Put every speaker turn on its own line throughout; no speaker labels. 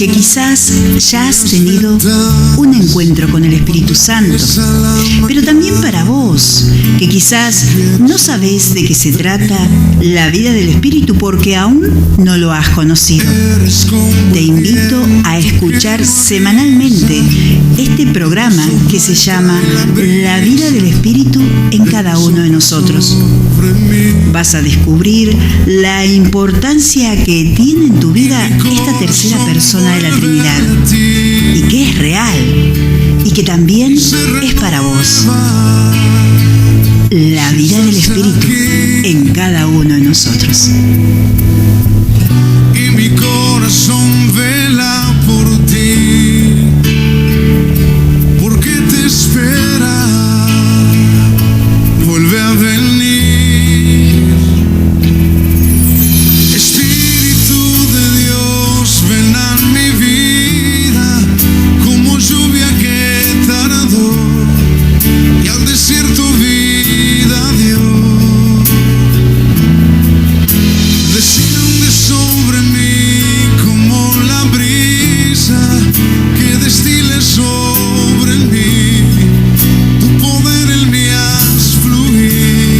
que quizás ya has tenido un encuentro con el Espíritu Santo, pero también para vos, que quizás no sabés de qué se trata la vida del Espíritu porque aún no lo has conocido. Te invito a escuchar semanalmente este programa que se llama La vida del Espíritu en cada uno de nosotros. Vas a descubrir la importancia que tiene en tu vida esta tercera persona de la Trinidad y que es real y que también es para vos. La vida del Espíritu en cada uno de nosotros.
Y mi corazón vela por ti, porque te espera, vuelve a venir. Espíritu de Dios, ven a mi vida, como lluvia que tardó y al desierto vida dio. Desciende sobre mí como la brisa que destile sobre mí, tu poder en mí haz fluir.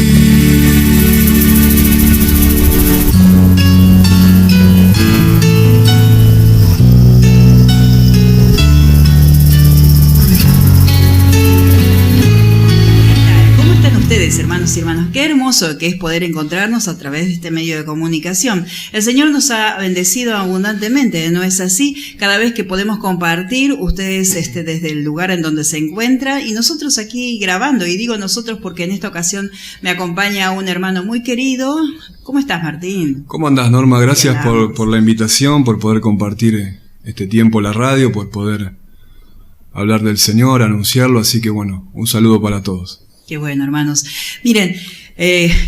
¿Cómo están ustedes, hermanos y hermanas? Qué hermoso que es poder encontrarnos a través de este medio de comunicación. El Señor nos ha bendecido abundantemente, ¿no es así? Cada vez que podemos compartir, ustedes desde el lugar en donde se encuentra y nosotros aquí grabando. Y digo nosotros porque en esta ocasión me acompaña un hermano muy querido. ¿Cómo estás, Martín?
¿Cómo andás, Norma? Gracias por la invitación, por poder compartir este tiempo en la radio, por poder hablar del Señor, anunciarlo. Así que bueno, un saludo para todos.
Qué bueno, hermanos. Miren,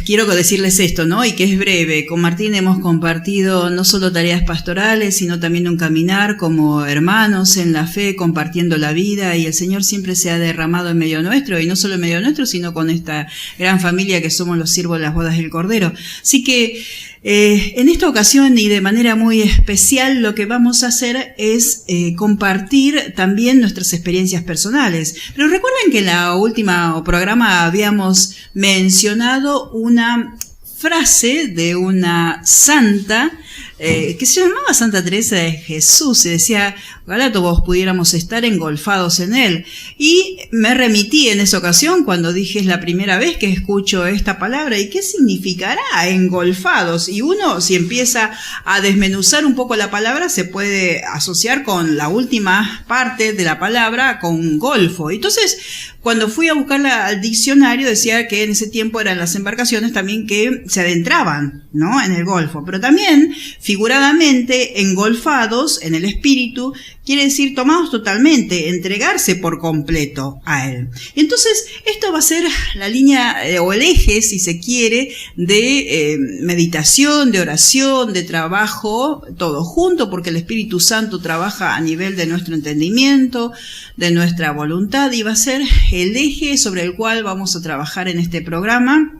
quiero decirles esto, ¿no? Y que es breve. Con Martín hemos compartido no solo tareas pastorales, sino también un caminar como hermanos en la fe, compartiendo la vida, y el Señor siempre se ha derramado en medio nuestro, y no solo en medio nuestro, sino con esta gran familia que somos los siervos de las bodas del Cordero. Así que en esta ocasión y de manera muy especial lo que vamos a hacer es compartir también nuestras experiencias personales. Pero recuerden que en la última programa habíamos mencionado una frase de una santa que se llamaba Santa Teresa de Jesús y decía: ojalá todos pudiéramos estar engolfados en él. Y me remití en esa ocasión cuando dije: es la primera vez que escucho esta palabra, ¿y qué significará engolfados? Y uno, si empieza a desmenuzar un poco la palabra, se puede asociar con la última parte de la palabra, con golfo. Entonces, cuando fui a buscarla al diccionario, decía que en ese tiempo eran las embarcaciones también que se adentraban, ¿no?, en el golfo. Pero también, figuradamente, engolfados en el espíritu, quiere decir tomados totalmente, entregarse por completo a él. Entonces, esto va a ser la línea o el eje, si se quiere, de meditación, de oración, de trabajo, todo junto, porque el Espíritu Santo trabaja a nivel de nuestro entendimiento, de nuestra voluntad, y va a ser el eje sobre el cual vamos a trabajar en este programa,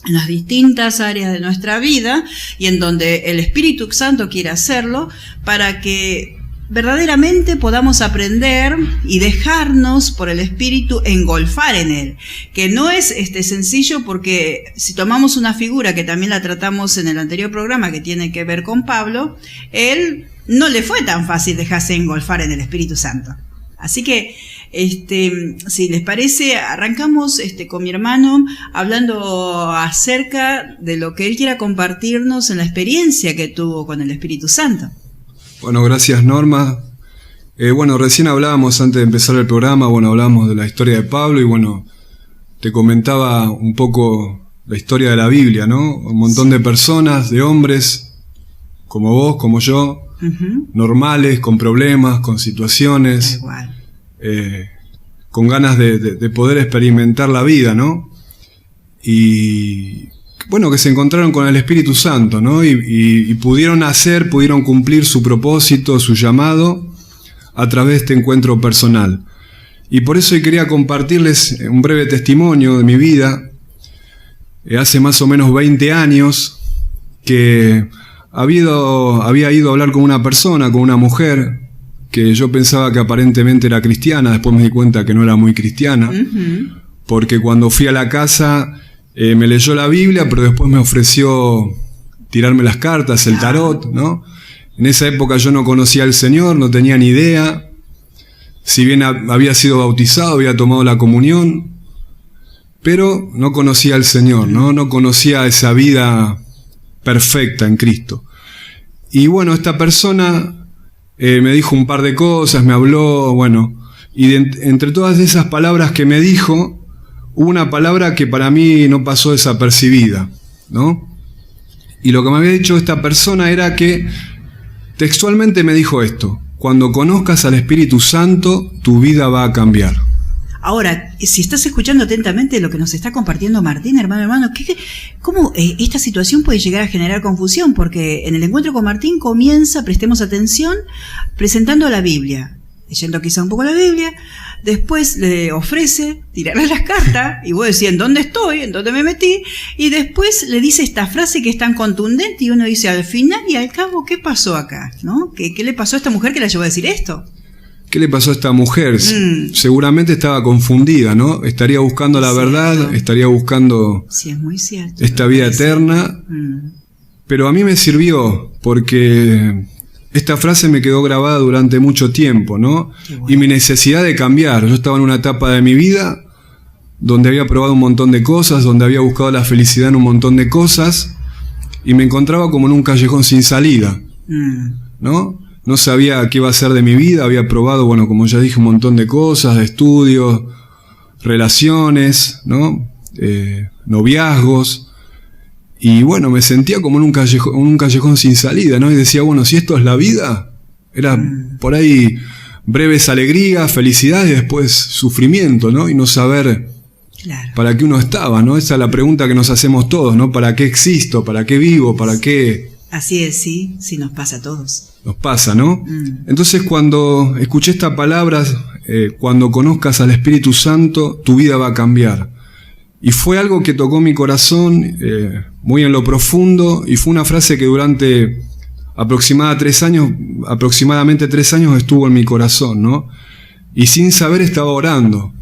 en las distintas áreas de nuestra vida, y en donde el Espíritu Santo quiere hacerlo, para que verdaderamente podamos aprender y dejarnos por el Espíritu engolfar en él, que no es sencillo, porque si tomamos una figura que también la tratamos en el anterior programa, que tiene que ver con Pablo, él no le fue tan fácil dejarse engolfar en el Espíritu Santo. Así que, si les parece, arrancamos con mi hermano hablando acerca de lo que él quiera compartirnos en la experiencia que tuvo con el Espíritu Santo.
Bueno, gracias, Norma. Recién hablábamos, antes de empezar el programa, hablábamos de la historia de Pablo y te comentaba un poco la historia de la Biblia, ¿no? Un montón de personas, de hombres, como vos, como yo, normales, con problemas, con situaciones, con ganas de poder experimentar la vida, ¿no? Y que se encontraron con el Espíritu Santo, ¿no? Y pudieron cumplir su propósito, su llamado, a través de este encuentro personal. Y por eso hoy quería compartirles un breve testimonio de mi vida. Hace más o menos 20 años que había ido a hablar con una persona, con una mujer, que yo pensaba que aparentemente era cristiana, después me di cuenta que no era muy cristiana, porque cuando fui a la casa me leyó la Biblia, pero después me ofreció tirarme las cartas, el tarot, ¿no? En esa época yo no conocía al Señor, no tenía ni idea. Si bien había sido bautizado, había tomado la comunión, pero no conocía al Señor, ¿no? No conocía esa vida perfecta en Cristo. Y bueno, esta persona me dijo un par de cosas, me habló, bueno, y entre todas esas palabras que me dijo, hubo una palabra que para mí no pasó desapercibida, ¿no? Y lo que me había dicho esta persona era que textualmente me dijo esto: cuando conozcas al Espíritu Santo, tu vida va a cambiar.
Ahora, si estás escuchando atentamente lo que nos está compartiendo Martín, hermano, ¿cómo esta situación puede llegar a generar confusión? Porque en el encuentro con Martín comienza, prestemos atención, presentando la Biblia, leyendo quizá un poco la Biblia, después le ofrece tirarle las cartas, y vos decís, ¿en dónde estoy? ¿En dónde me metí? Y después le dice esta frase que es tan contundente, y uno dice, al final y al cabo, ¿qué pasó acá? ¿No? ¿Qué le pasó a esta mujer que la llevó a decir esto?
¿Qué le pasó a esta mujer? Seguramente estaba confundida, ¿no? Estaría buscando la verdad, estaría buscando
sí, es muy cierto,
esta vida eterna. Pero a mí me sirvió, porque esta frase me quedó grabada durante mucho tiempo, ¿no? Bueno. Y mi necesidad de cambiar. Yo estaba en una etapa de mi vida donde había probado un montón de cosas, donde había buscado la felicidad en un montón de cosas, y me encontraba como en un callejón sin salida, ¿no? No sabía qué iba a hacer de mi vida, había probado, bueno, como ya dije, un montón de cosas, de estudios, relaciones, ¿no? Noviazgos, y bueno, me sentía como en un callejón sin salida, ¿no? Y decía, bueno, si esto es la vida, era por ahí breves alegrías, felicidad y después sufrimiento, ¿no? Y no saber para qué uno estaba, ¿no? Esa es la pregunta que nos hacemos todos, ¿no? ¿Para qué existo? ¿Para qué vivo? ¿Para qué?
Así es, sí, sí nos pasa a todos.
Nos pasa, ¿no? Entonces cuando escuché estas palabras, cuando conozcas al Espíritu Santo, tu vida va a cambiar. Y fue algo que tocó mi corazón muy en lo profundo, y fue una frase que durante aproximadamente 3 años estuvo en mi corazón, ¿no? Y sin saber estaba orando,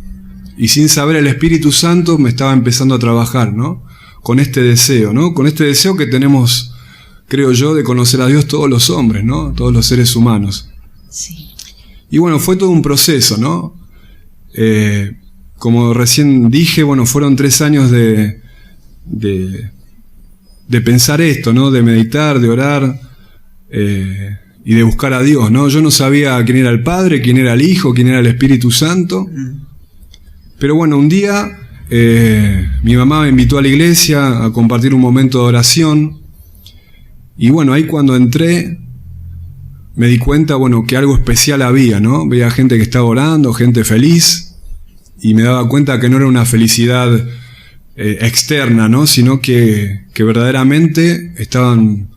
y sin saber el Espíritu Santo me estaba empezando a trabajar, ¿no? Con este deseo, ¿no? Con este deseo que tenemos, creo yo, de conocer a Dios todos los hombres, ¿no? Todos los seres humanos. Sí. Y bueno, fue todo un proceso, ¿no? Como recién dije, bueno, fueron 3 años de pensar esto, ¿no? De meditar, de orar, y de buscar a Dios, ¿no? Yo no sabía quién era el Padre, quién era el Hijo, quién era el Espíritu Santo. Pero bueno, un día mi mamá me invitó a la iglesia a compartir un momento de oración. Y bueno, ahí cuando entré me di cuenta, bueno, que algo especial había, ¿no? Veía gente que estaba orando, gente feliz, y me daba cuenta que no era una felicidad externa, ¿no? Sino que verdaderamente estaban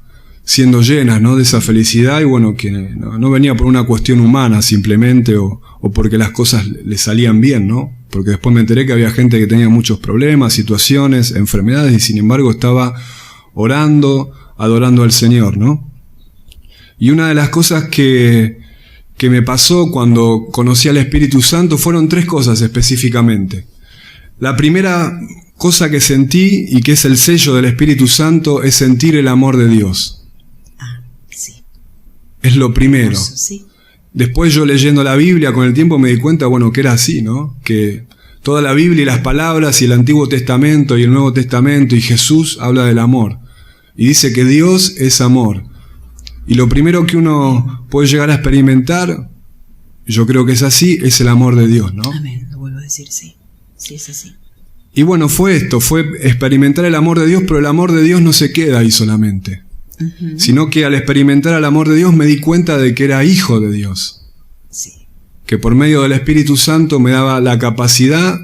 siendo llenas, ¿no? De esa felicidad, y bueno, que no venía por una cuestión humana simplemente, o porque las cosas le salían bien, ¿no? Porque después me enteré que había gente que tenía muchos problemas, situaciones, enfermedades, y sin embargo estaba orando, adorando al Señor, ¿no? Y una de las cosas que me pasó cuando conocí al Espíritu Santo fueron 3 cosas específicamente. La primera cosa que sentí, y que es el sello del Espíritu Santo, es sentir el amor de Dios.
Sí.
Es lo primero.
Sí.
Después yo leyendo la Biblia con el tiempo me di cuenta, bueno, que era así, ¿no? Que toda la Biblia y las palabras y el Antiguo Testamento y el Nuevo Testamento y Jesús habla del amor. Y dice que Dios es amor. Y lo primero que uno puede llegar a experimentar, yo creo que es así, es el amor de Dios, ¿no?
Amén, lo vuelvo a decir, sí. Sí, es así.
Y bueno, fue esto, fue experimentar el amor de Dios, pero el amor de Dios no se queda ahí solamente. Sino que al experimentar el amor de Dios me di cuenta de que era hijo de Dios.
Sí.
Que por medio del Espíritu Santo me daba la capacidad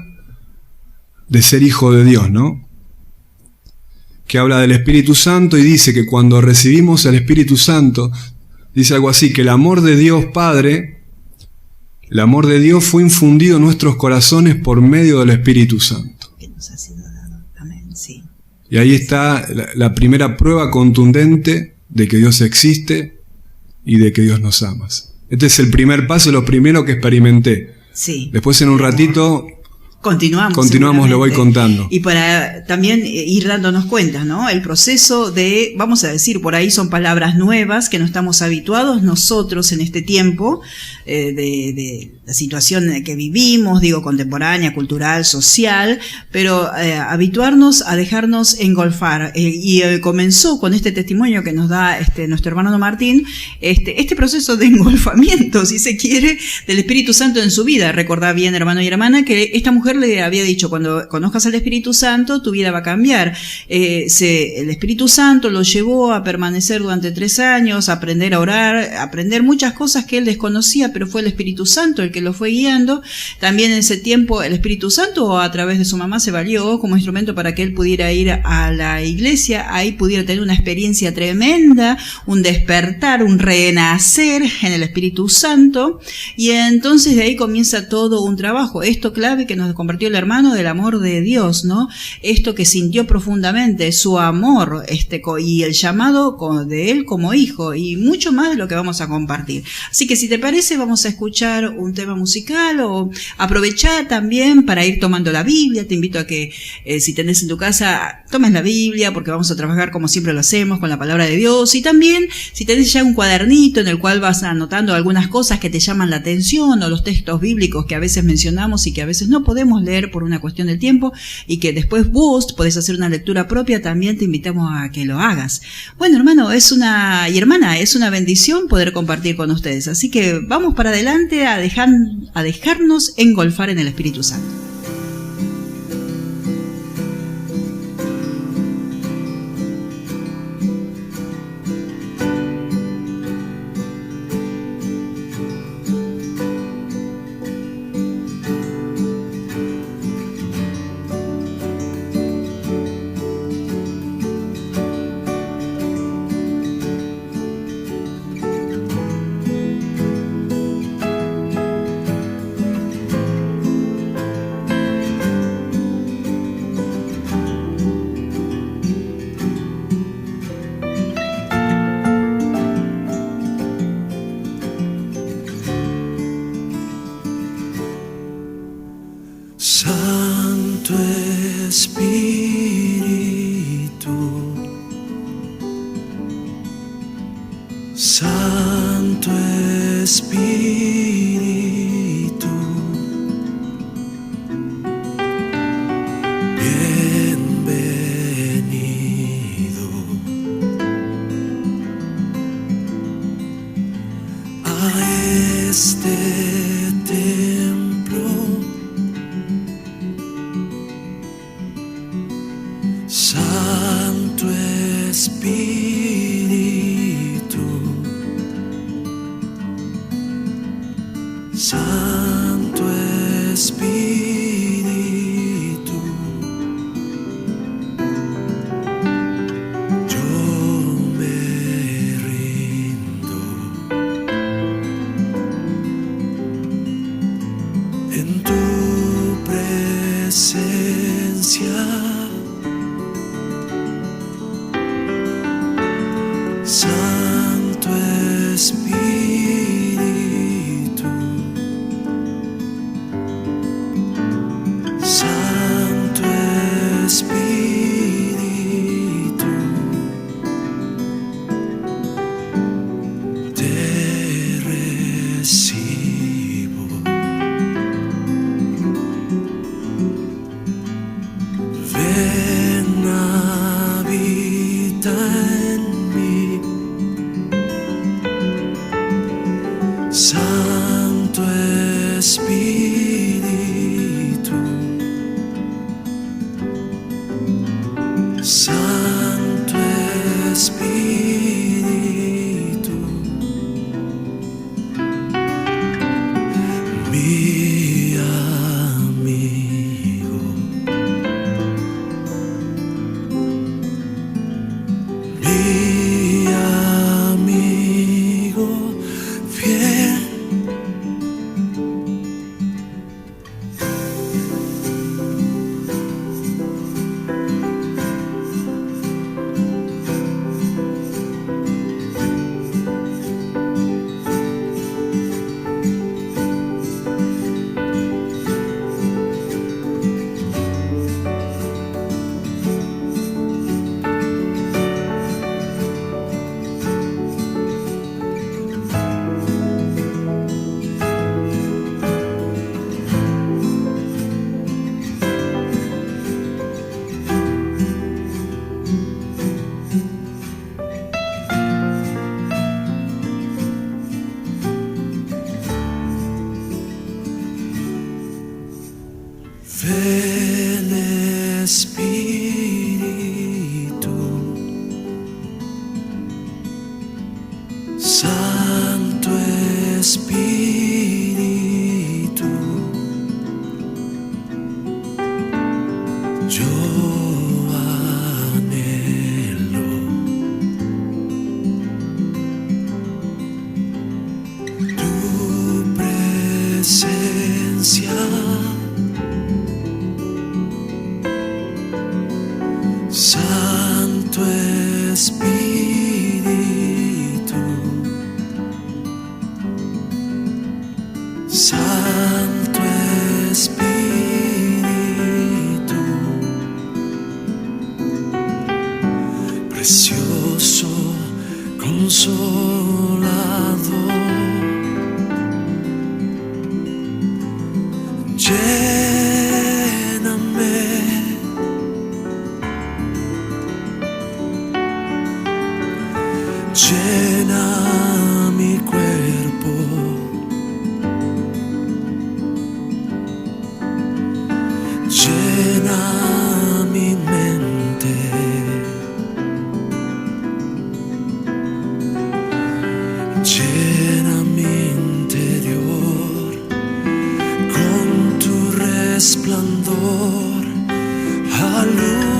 de ser hijo de Dios, ¿no? Que habla del Espíritu Santo y dice que cuando recibimos el Espíritu Santo, dice algo así, que el amor de Dios Padre, el amor de Dios fue infundido en nuestros corazones por medio del Espíritu Santo.
Que nos ha sido dado. Amén, sí.
Y ahí está la primera prueba contundente de que Dios existe y de que Dios nos ama. Este es el primer paso, lo primero que experimenté.
Sí.
Después en un ratito Continuamos, lo voy contando.
Y para también ir dándonos cuenta, ¿no? El proceso de, vamos a decir, por ahí son palabras nuevas que no estamos habituados nosotros en este tiempo, de la situación que vivimos, digo, contemporánea, cultural, social, pero habituarnos a dejarnos engolfar. Y comenzó con este testimonio que nos da nuestro hermano Martín, este proceso de engolfamiento, si se quiere, del Espíritu Santo en su vida. Recordá bien, hermano y hermana, que esta mujer le había dicho, cuando conozcas al Espíritu Santo, tu vida va a cambiar. El Espíritu Santo lo llevó a permanecer durante 3 años, a aprender a orar, a aprender muchas cosas que él desconocía, pero fue el Espíritu Santo el que lo fue guiando. También en ese tiempo el Espíritu Santo, a través de su mamá, se valió como instrumento para que él pudiera ir a la iglesia, ahí pudiera tener una experiencia tremenda, un despertar, un renacer en el Espíritu Santo, y entonces de ahí comienza todo un trabajo. Esto clave que nos compartió el hermano del amor de Dios, ¿no? Esto que sintió profundamente, su amor, y el llamado de él como hijo, y mucho más de lo que vamos a compartir. Así que si te parece, vamos a escuchar un tema musical, o aprovechar también para ir tomando la Biblia. Te invito a que si tenés en tu casa, tomes la Biblia, porque vamos a trabajar como siempre lo hacemos, con la palabra de Dios. Y también, si tenés ya un cuadernito en el cual vas anotando algunas cosas que te llaman la atención, o los textos bíblicos que a veces mencionamos y que a veces no podemos leer por una cuestión del tiempo, y que después vos podés hacer una lectura propia, también te invitamos a que lo hagas. Bueno, hermano y hermana, es una bendición poder compartir con ustedes. Así que vamos para adelante a dejarnos engolfar en el Espíritu Santo.
Santo Espíritu, Santo Espíritu, bienvenido a este templo. Santo Espíritu, Santo Espíritu, yo me rindo en tu presencia. Santo Espíritu, Santo Espíritu, te recibo. Ven Espíritu Santo, Espíritu, yo anhelo tu presencia. Santo Espíritu, Santo Espíritu, precioso Consolador, lléname. Llena mi cuerpo, llena mi mente, llena mi interior con tu resplandor, alúmbrame.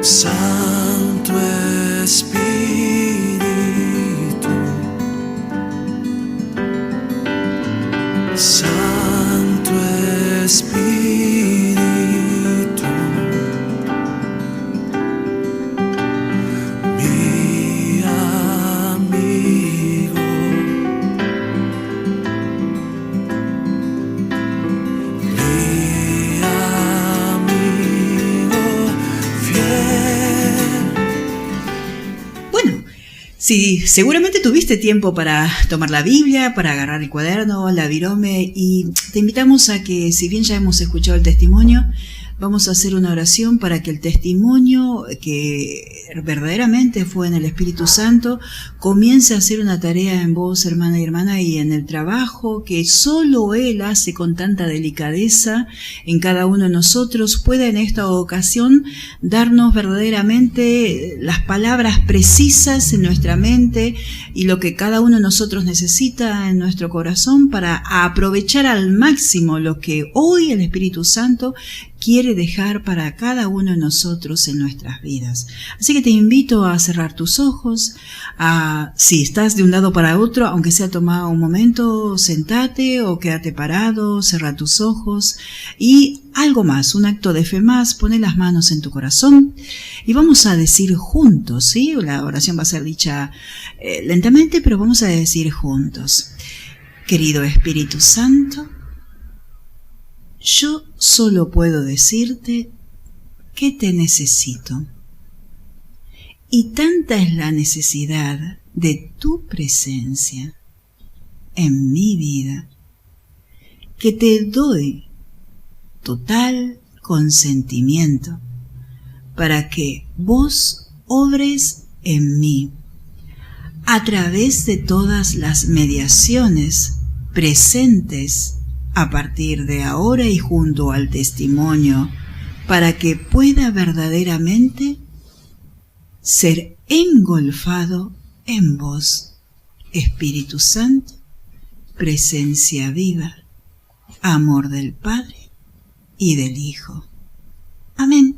Santo Espíritu, Santo Espíritu, mi amigo, mi amigo fiel.
Sí, seguramente tuviste tiempo para tomar la Biblia, para agarrar el cuaderno, la virome, y te invitamos a que, si bien ya hemos escuchado el testimonio, vamos a hacer una oración para que el testimonio, que verdaderamente fue en el Espíritu Santo, comience a hacer una tarea en vos, hermana y hermana, y en el trabajo que solo Él hace con tanta delicadeza en cada uno de nosotros, pueda en esta ocasión darnos verdaderamente las palabras precisas en nuestra mente y lo que cada uno de nosotros necesita en nuestro corazón para aprovechar al máximo lo que hoy el Espíritu Santo quiere dejar para cada uno de nosotros en nuestras vidas. Así que te invito a cerrar tus ojos, si estás de un lado para otro, aunque sea tomado un momento, sentate o quédate parado, cerra tus ojos y algo más, un acto de fe más, pone las manos en tu corazón y vamos a decir juntos, ¿sí? La oración va a ser dicha lentamente, pero vamos a decir juntos. Querido Espíritu Santo, yo solo puedo decirte que te necesito. Y tanta es la necesidad de tu presencia en mi vida que te doy total consentimiento para que vos obres en mí a través de todas las mediaciones presentes a partir de ahora y junto al testimonio, para que pueda verdaderamente ser engolfado en vos, Espíritu Santo, presencia viva, amor del Padre y del Hijo. Amén.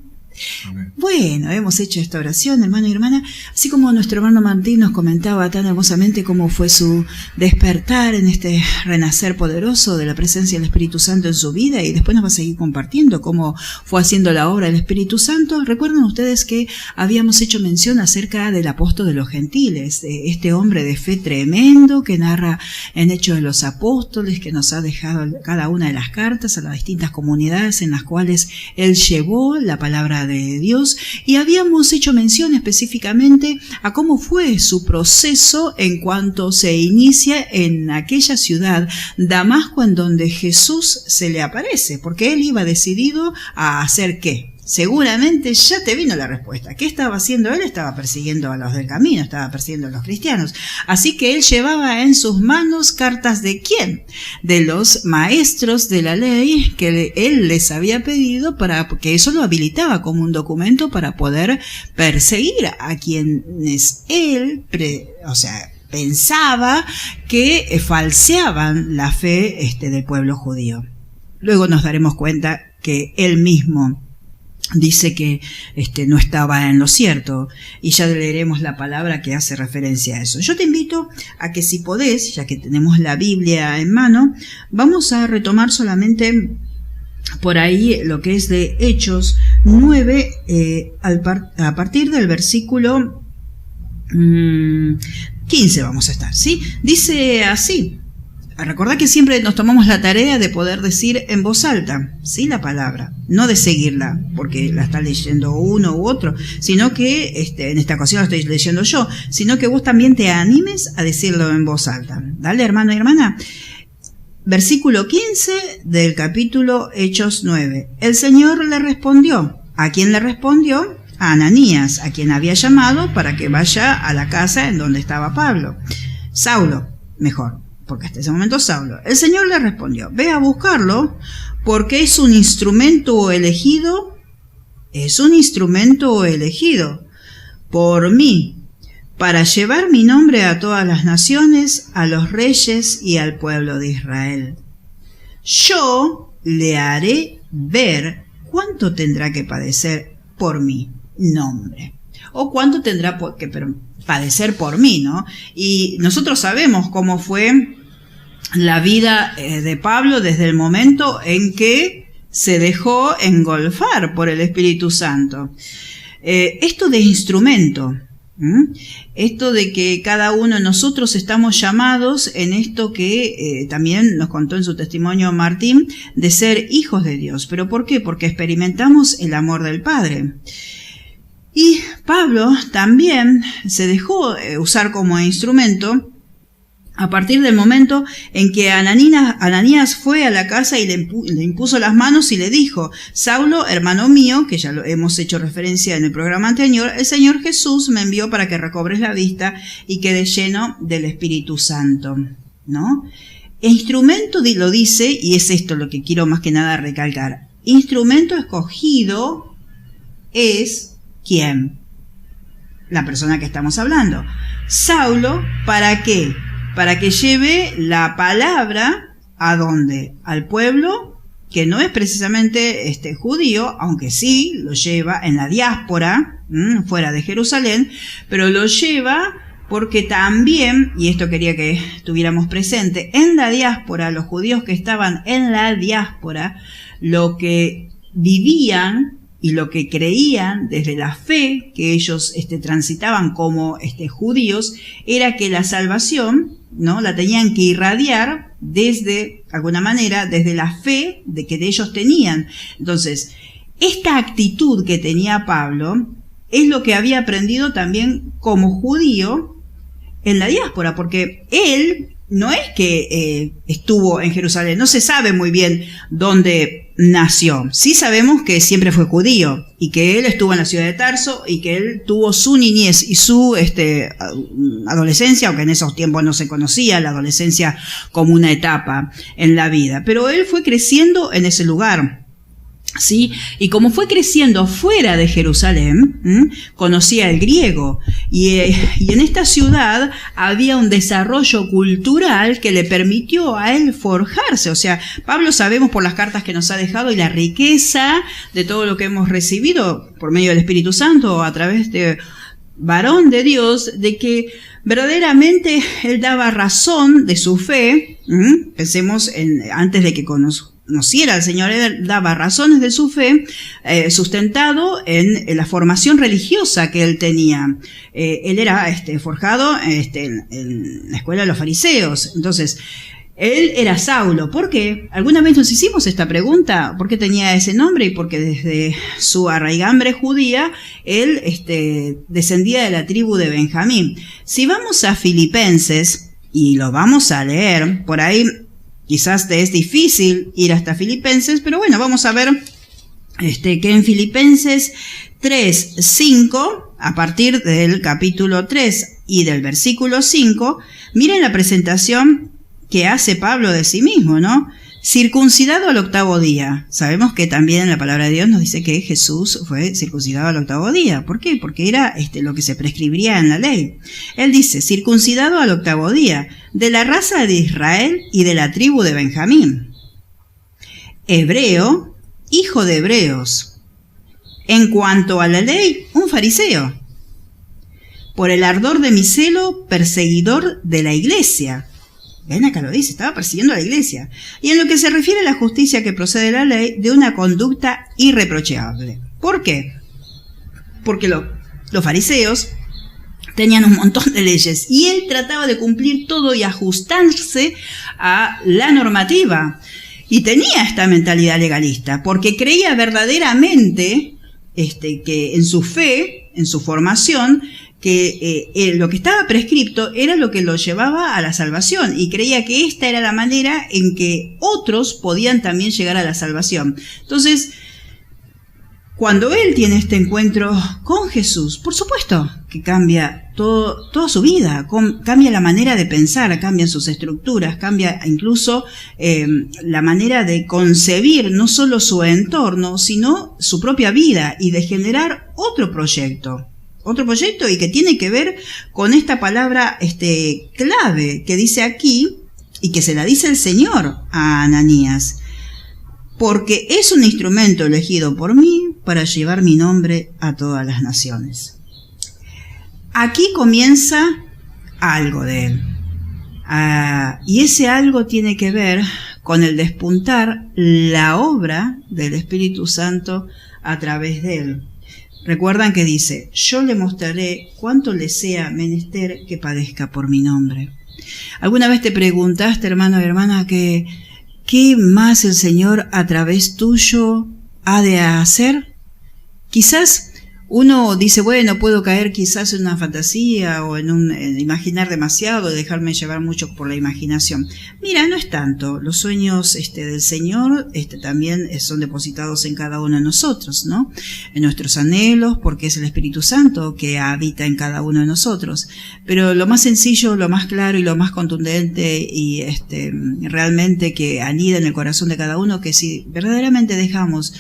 Amén.
Bueno, hemos hecho esta oración, hermano y hermana, así como nuestro hermano Martín nos comentaba tan hermosamente cómo fue su despertar en este renacer poderoso de la presencia del Espíritu Santo en su vida, y después nos va a seguir compartiendo cómo fue haciendo la obra del Espíritu Santo. Recuerden ustedes que habíamos hecho mención acerca del apóstol de los gentiles, de este hombre de fe tremendo que narra en Hechos de los Apóstoles, que nos ha dejado cada una de las cartas a las distintas comunidades en las cuales él llevó la palabra de Dios, y habíamos hecho mención específicamente a cómo fue su proceso en cuanto se inicia en aquella ciudad, Damasco, en donde Jesús se le aparece, porque él iba decidido a hacer ¿qué? seguramente ya te vino la respuesta. ¿Qué estaba haciendo él? Estaba persiguiendo a los del camino, estaba persiguiendo a los cristianos. Así que él llevaba en sus manos cartas ¿de quién? De los maestros de la ley que él les había pedido, para que eso lo habilitaba como un documento para poder perseguir a quienes él, pensaba que falseaban la fe del pueblo judío. Luego nos daremos cuenta que él mismo dice que no estaba en lo cierto, y ya leeremos la palabra que hace referencia a eso. Yo te invito a que, si podés, ya que tenemos la Biblia en mano, vamos a retomar solamente por ahí lo que es de Hechos 9, a partir del versículo 15 vamos a estar, ¿sí? Dice así. Recordad que siempre nos tomamos la tarea de poder decir en voz alta, ¿sí? La palabra, no de seguirla, porque la está leyendo uno u otro, sino que, en esta ocasión la estoy leyendo yo, sino que vos también te animes a decirlo en voz alta. Dale, hermano y hermana. Versículo 15 del capítulo Hechos 9. El Señor le respondió. ¿A quién le respondió? A Ananías, a quien había llamado para que vaya a la casa en donde estaba Pablo. Saulo, mejor, porque hasta ese momento Saulo. El Señor le respondió, ve a buscarlo, porque es un instrumento elegido por mí, para llevar mi nombre a todas las naciones, a los reyes y al pueblo de Israel. Yo le haré ver cuánto tendrá que padecer por mi nombre, o cuánto tendrá que padecer por mí, ¿no? Y nosotros sabemos cómo fue la vida de Pablo desde el momento en que se dejó engolfar por el Espíritu Santo. Esto de instrumento, esto de que cada uno de nosotros estamos llamados en esto que también nos contó en su testimonio Martín, de ser hijos de Dios. ¿Pero por qué? Porque experimentamos el amor del Padre. Y Pablo también se dejó usar como instrumento a partir del momento en que Ananías fue a la casa y le impuso las manos y le dijo, Saulo, hermano mío, que ya lo hemos hecho referencia en el programa anterior, el Señor Jesús me envió para que recobres la vista y quedes lleno del Espíritu Santo, ¿no? El instrumento lo dice, y es esto lo que quiero más que nada recalcar, instrumento escogido es... ¿quién? La persona que estamos hablando. Saulo, ¿para qué? Para que lleve la palabra ¿a dónde? Al pueblo que no es precisamente judío, aunque sí lo lleva en la diáspora, fuera de Jerusalén, pero lo lleva porque también, y esto quería que tuviéramos presente, en la diáspora, los judíos que estaban en la diáspora, lo que vivían y lo que creían desde la fe que ellos transitaban como judíos, era que la salvación, ¿no?, la tenían que irradiar desde, alguna manera, desde la fe de que ellos tenían. Entonces, esta actitud que tenía Pablo es lo que había aprendido también como judío en la diáspora, porque él no es que estuvo en Jerusalén, no se sabe muy bien dónde nació. Sí sabemos que siempre fue judío y que él estuvo en la ciudad de Tarso y que él tuvo su niñez y su adolescencia, aunque en esos tiempos no se conocía la adolescencia como una etapa en la vida. Pero él fue creciendo en ese lugar, ¿sí? Y como fue creciendo fuera de Jerusalén, conocía el griego y en esta ciudad había un desarrollo cultural que le permitió a él forjarse. O sea, Pablo sabemos por las cartas que nos ha dejado y la riqueza de todo lo que hemos recibido por medio del Espíritu Santo a través de varón de Dios, de que verdaderamente él daba razón de su fe. Pensemos antes de que conociera al Señor, él daba razones de su fe, sustentado en la formación religiosa que él tenía. Él era forjado en la escuela de los fariseos. Entonces, él era Saulo. ¿Por qué? ¿Alguna vez nos hicimos esta pregunta? ¿Por qué tenía ese nombre? Y porque desde su arraigambre judía, él descendía de la tribu de Benjamín. Si vamos a Filipenses, y lo vamos a leer, por ahí quizás te es difícil ir hasta Filipenses, pero bueno, vamos a ver que en Filipenses 3:5, a partir del capítulo 3 y del versículo 5, miren la presentación que hace Pablo de sí mismo, ¿no? Circuncidado al 8º día. Sabemos que también en la palabra de Dios nos dice que Jesús fue circuncidado al 8º día. ¿Por qué? Porque era lo que se prescribiría en la ley. Él dice, circuncidado al 8º día, de la raza de Israel y de la tribu de Benjamín. Hebreo, hijo de hebreos. En cuanto a la ley, un fariseo. Por el ardor de mi celo, perseguidor de la iglesia. Ven, acá lo dice, estaba persiguiendo a la iglesia. Y en lo que se refiere a la justicia que procede de la ley, de una conducta irreprochable. ¿Por qué? Porque los fariseos tenían un montón de leyes y él trataba de cumplir todo y ajustarse a la normativa. Y tenía esta mentalidad legalista, porque creía verdaderamente que en su fe, en su formación, que lo que estaba prescripto era lo que lo llevaba a la salvación y creía que esta era la manera en que otros podían también llegar a la salvación. Entonces, cuando él tiene este encuentro con Jesús, por supuesto que cambia toda su vida, cambia la manera de pensar, cambian sus estructuras, cambia incluso la manera de concebir no solo su entorno, sino su propia vida y de generar otro proyecto y que tiene que ver con esta palabra clave que dice aquí y que se la dice el Señor a Ananías. Porque es un instrumento elegido por mí para llevar mi nombre a todas las naciones. Aquí comienza algo de él. Y ese algo tiene que ver con el despuntar la obra del Espíritu Santo a través de él. Recuerdan que dice, yo le mostraré cuánto le sea menester que padezca por mi nombre. ¿Alguna vez te preguntaste, hermano y hermana, qué más el Señor a través tuyo ha de hacer? Quizás uno dice, bueno, puedo caer quizás en una fantasía o en imaginar demasiado, dejarme llevar mucho por la imaginación. Mira, no es tanto. Los sueños del Señor también son depositados en cada uno de nosotros, ¿no? En nuestros anhelos, porque es el Espíritu Santo que habita en cada uno de nosotros. Pero lo más sencillo, lo más claro y lo más contundente y realmente que anida en el corazón de cada uno, que si verdaderamente dejamos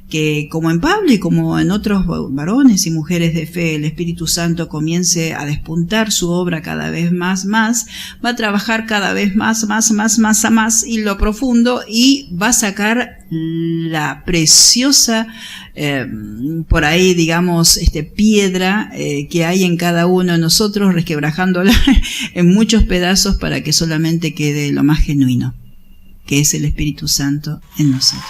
que como en Pablo y como en otros varones y mujeres de fe, el Espíritu Santo comience a despuntar su obra cada vez más, va a trabajar cada vez más y lo profundo y va a sacar la preciosa, por ahí digamos, piedra que hay en cada uno de nosotros, resquebrajándola en muchos pedazos para que solamente quede lo más genuino, que es el Espíritu Santo en nosotros.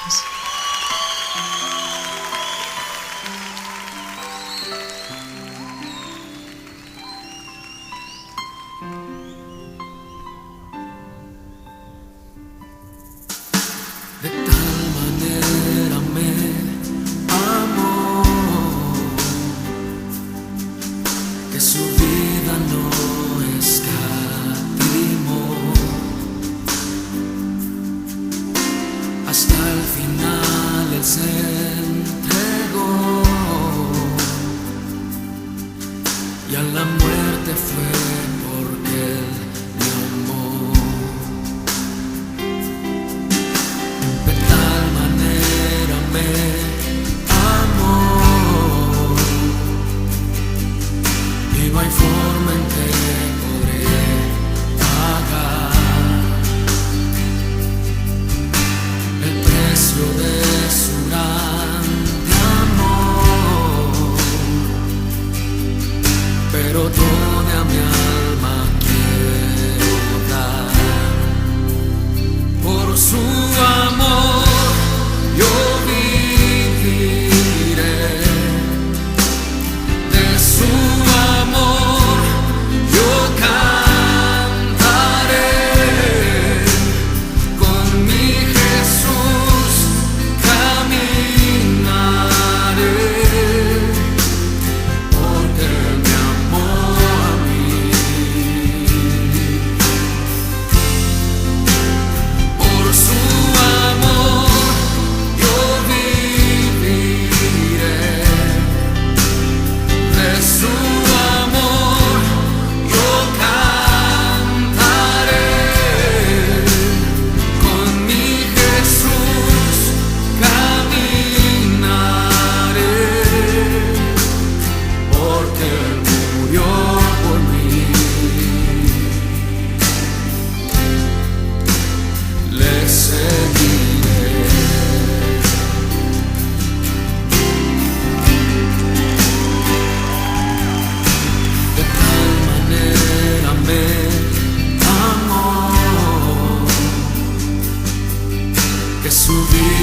Hasta el final.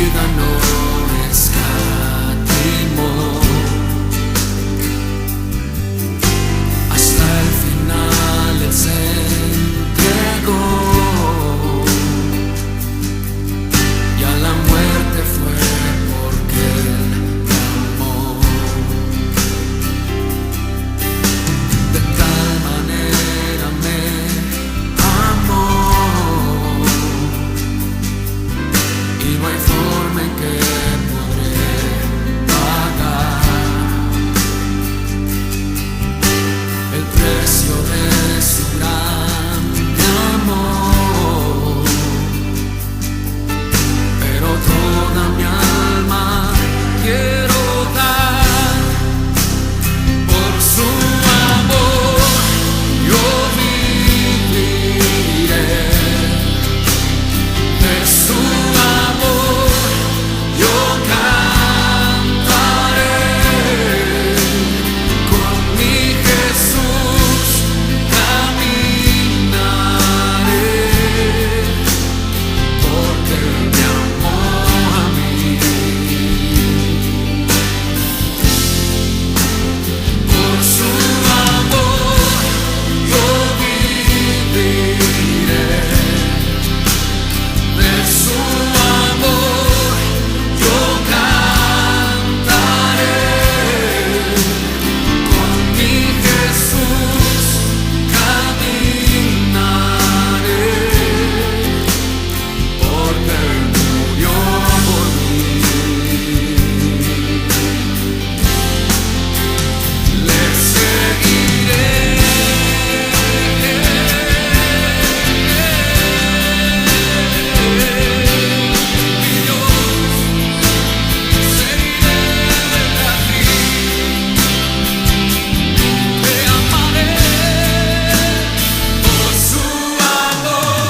vida no escatimó. Hasta el final Él se entregó, y a la muerte fue porque Él me amó. De tal manera me amó, y no hay forma en que podré pagar el precio de su grande amor. Pero toda mi alma quiero dar por su amor. Yo viviré de su amor, yo cantaré, con mi Jesús caminaré, porque Él me amó a mí. Por su amor yo viviré, de su amor yo cantaré, con mi Jesús caminaré, porque Él murió por mí. Le seguiré, mi Dios, seguiré a ti, te amaré. Por su amor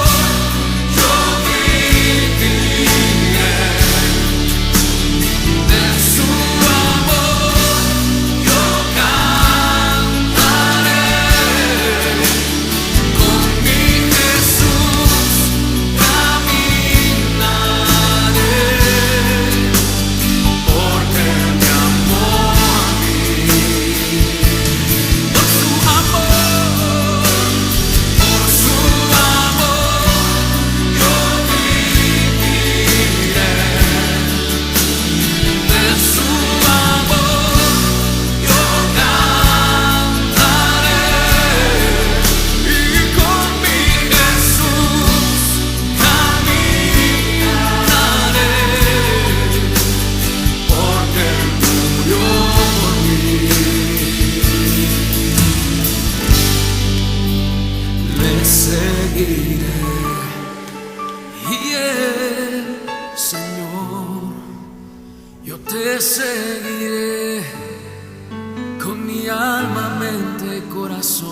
yo viviré, de su amor yo cantaré, con mi Jesús caminaré, porque me amó a mí. Por su amor yo viviré, de su amor yo cantaré, y con mi Jesús caminaré, porque Él murió por mí. Le seguiré, y Señor, yo te seguiré con mi alma, mente y corazón.